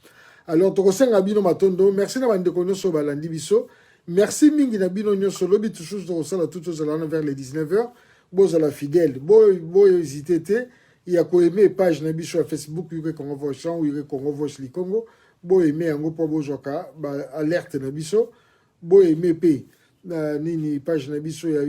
Alors toko senga bino matondo merci na bande ko nyonso balandi biso merci mingi na bino nyonso lobi toujours toko sala tout ça vers les 19h boza la fidèle boy hésiter il y a ko aimer page na biso à Facebook yuke Congo Voice ou yuke Congo Voice li Congo boy aimer yango po bozoka ba alerte na biso boy aimer pe nini page na biso ya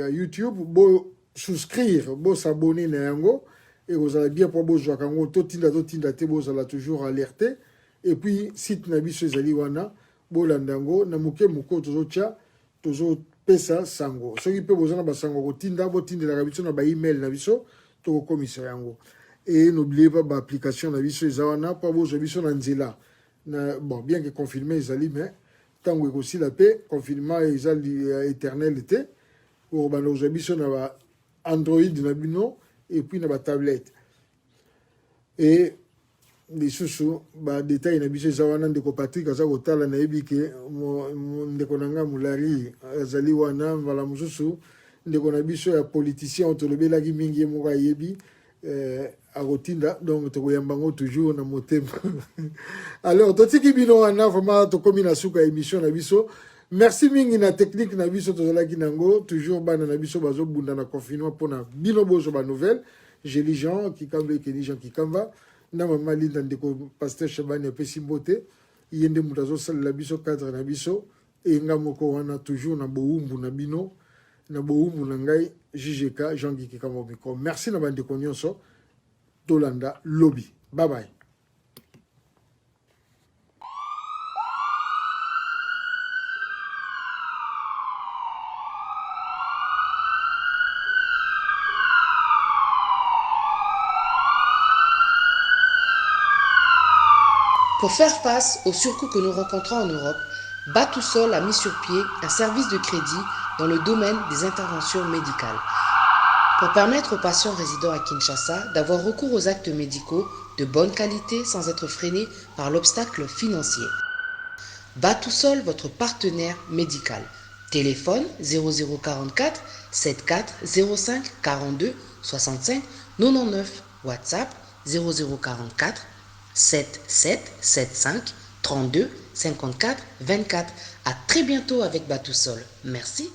YouTube bo souscrire bo s'abonner na yango et vous allez bien pour bozo kango totinda te bozo la toujours alerté et puis site na biso ezali wana bo landango na muke muko tozo pesa sango soki pe bozo na basango ko tinda bo tinda la biso na ba email na biso to commissaire yango et n'oubliez pas ba application na biso ezawana pour bozo biso na nzela na bon bien que confirmé ezali mais tant que aussi la paix, confinement et éternel était, pour nos habits na Android na et puis na tablette. Et les sous détails na biso zawana de Patrick aza kotala na ebike ndeko nanga mulari azali wana vala mususu ndeko na biso ya politicien otolobelaki mingi moka yebi agotinda donc tokoyambango toujours na motema. Alors totiki bino wana vraiment tokomi na suka émission na biso merci mingi na technique na biso tozalaki nango toujours bana na biso bazobunda na confinement pona bino bozo ba nouvelle Jeli Jean Kikamba Keni Jean Kikamba na mama Linda ndeko pasteur Shabani apesi mbote yende mutazo sala la biso cadre na biso e ngamoko wana toujours na boumbu na bino na boumbu na ngai JGK Jean Kikamba micro merci na bande nyonso Tolanda Lobby. Bye bye. Pour faire face aux surcoûts que nous rencontrons en Europe, Batousol a mis sur pied un service de crédit dans le domaine des interventions médicales. Pour permettre aux patients résidant à Kinshasa d'avoir recours aux actes médicaux de bonne qualité sans être freinés par l'obstacle financier. Batousol, votre partenaire médical. Téléphone 0044 74 05 42 65 99. WhatsApp 0044 77 75 32 54 24. À très bientôt avec Batousol. Merci.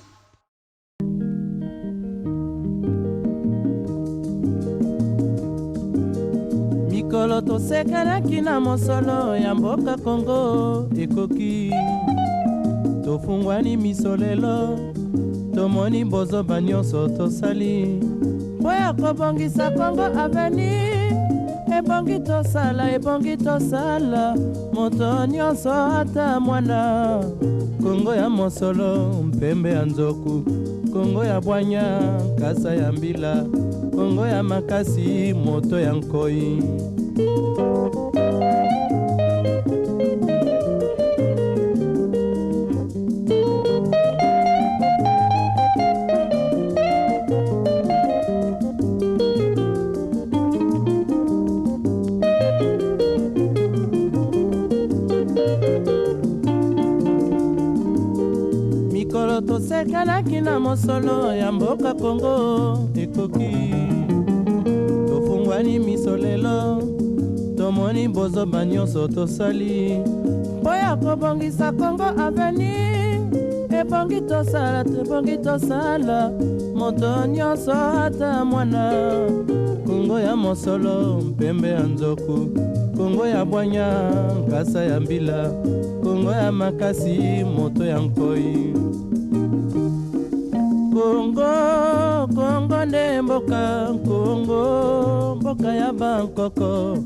mikolo tosekanaki na mosolo ya mboka Kongo ekoki tofungwani misolelo tomoni bozoba nyonso tosali mpo ya kobongisa Kongo aveni ebongi tosala moto nyonso ata mwana Kongo ya mosolo mpembe ya nzoku Kongo ya bwanya kasa ya mbila Kongo ya makasi moto ya nkoi mikolo tosekanaki na mosolo ya mboka Kongo ekoki tofungwani misolelo tomoni bozoba nyonso tosali mpo ya kobongisa Kongo aveni ebongi tosala moto nyonso ata mwana Kongo ya mosolo mpembe ya nzoku Kongo ya bwanya kasa ya mbila Kongo ya makasi moto ya nkoi Kongo nde mboka Kongo mboka ya bankoko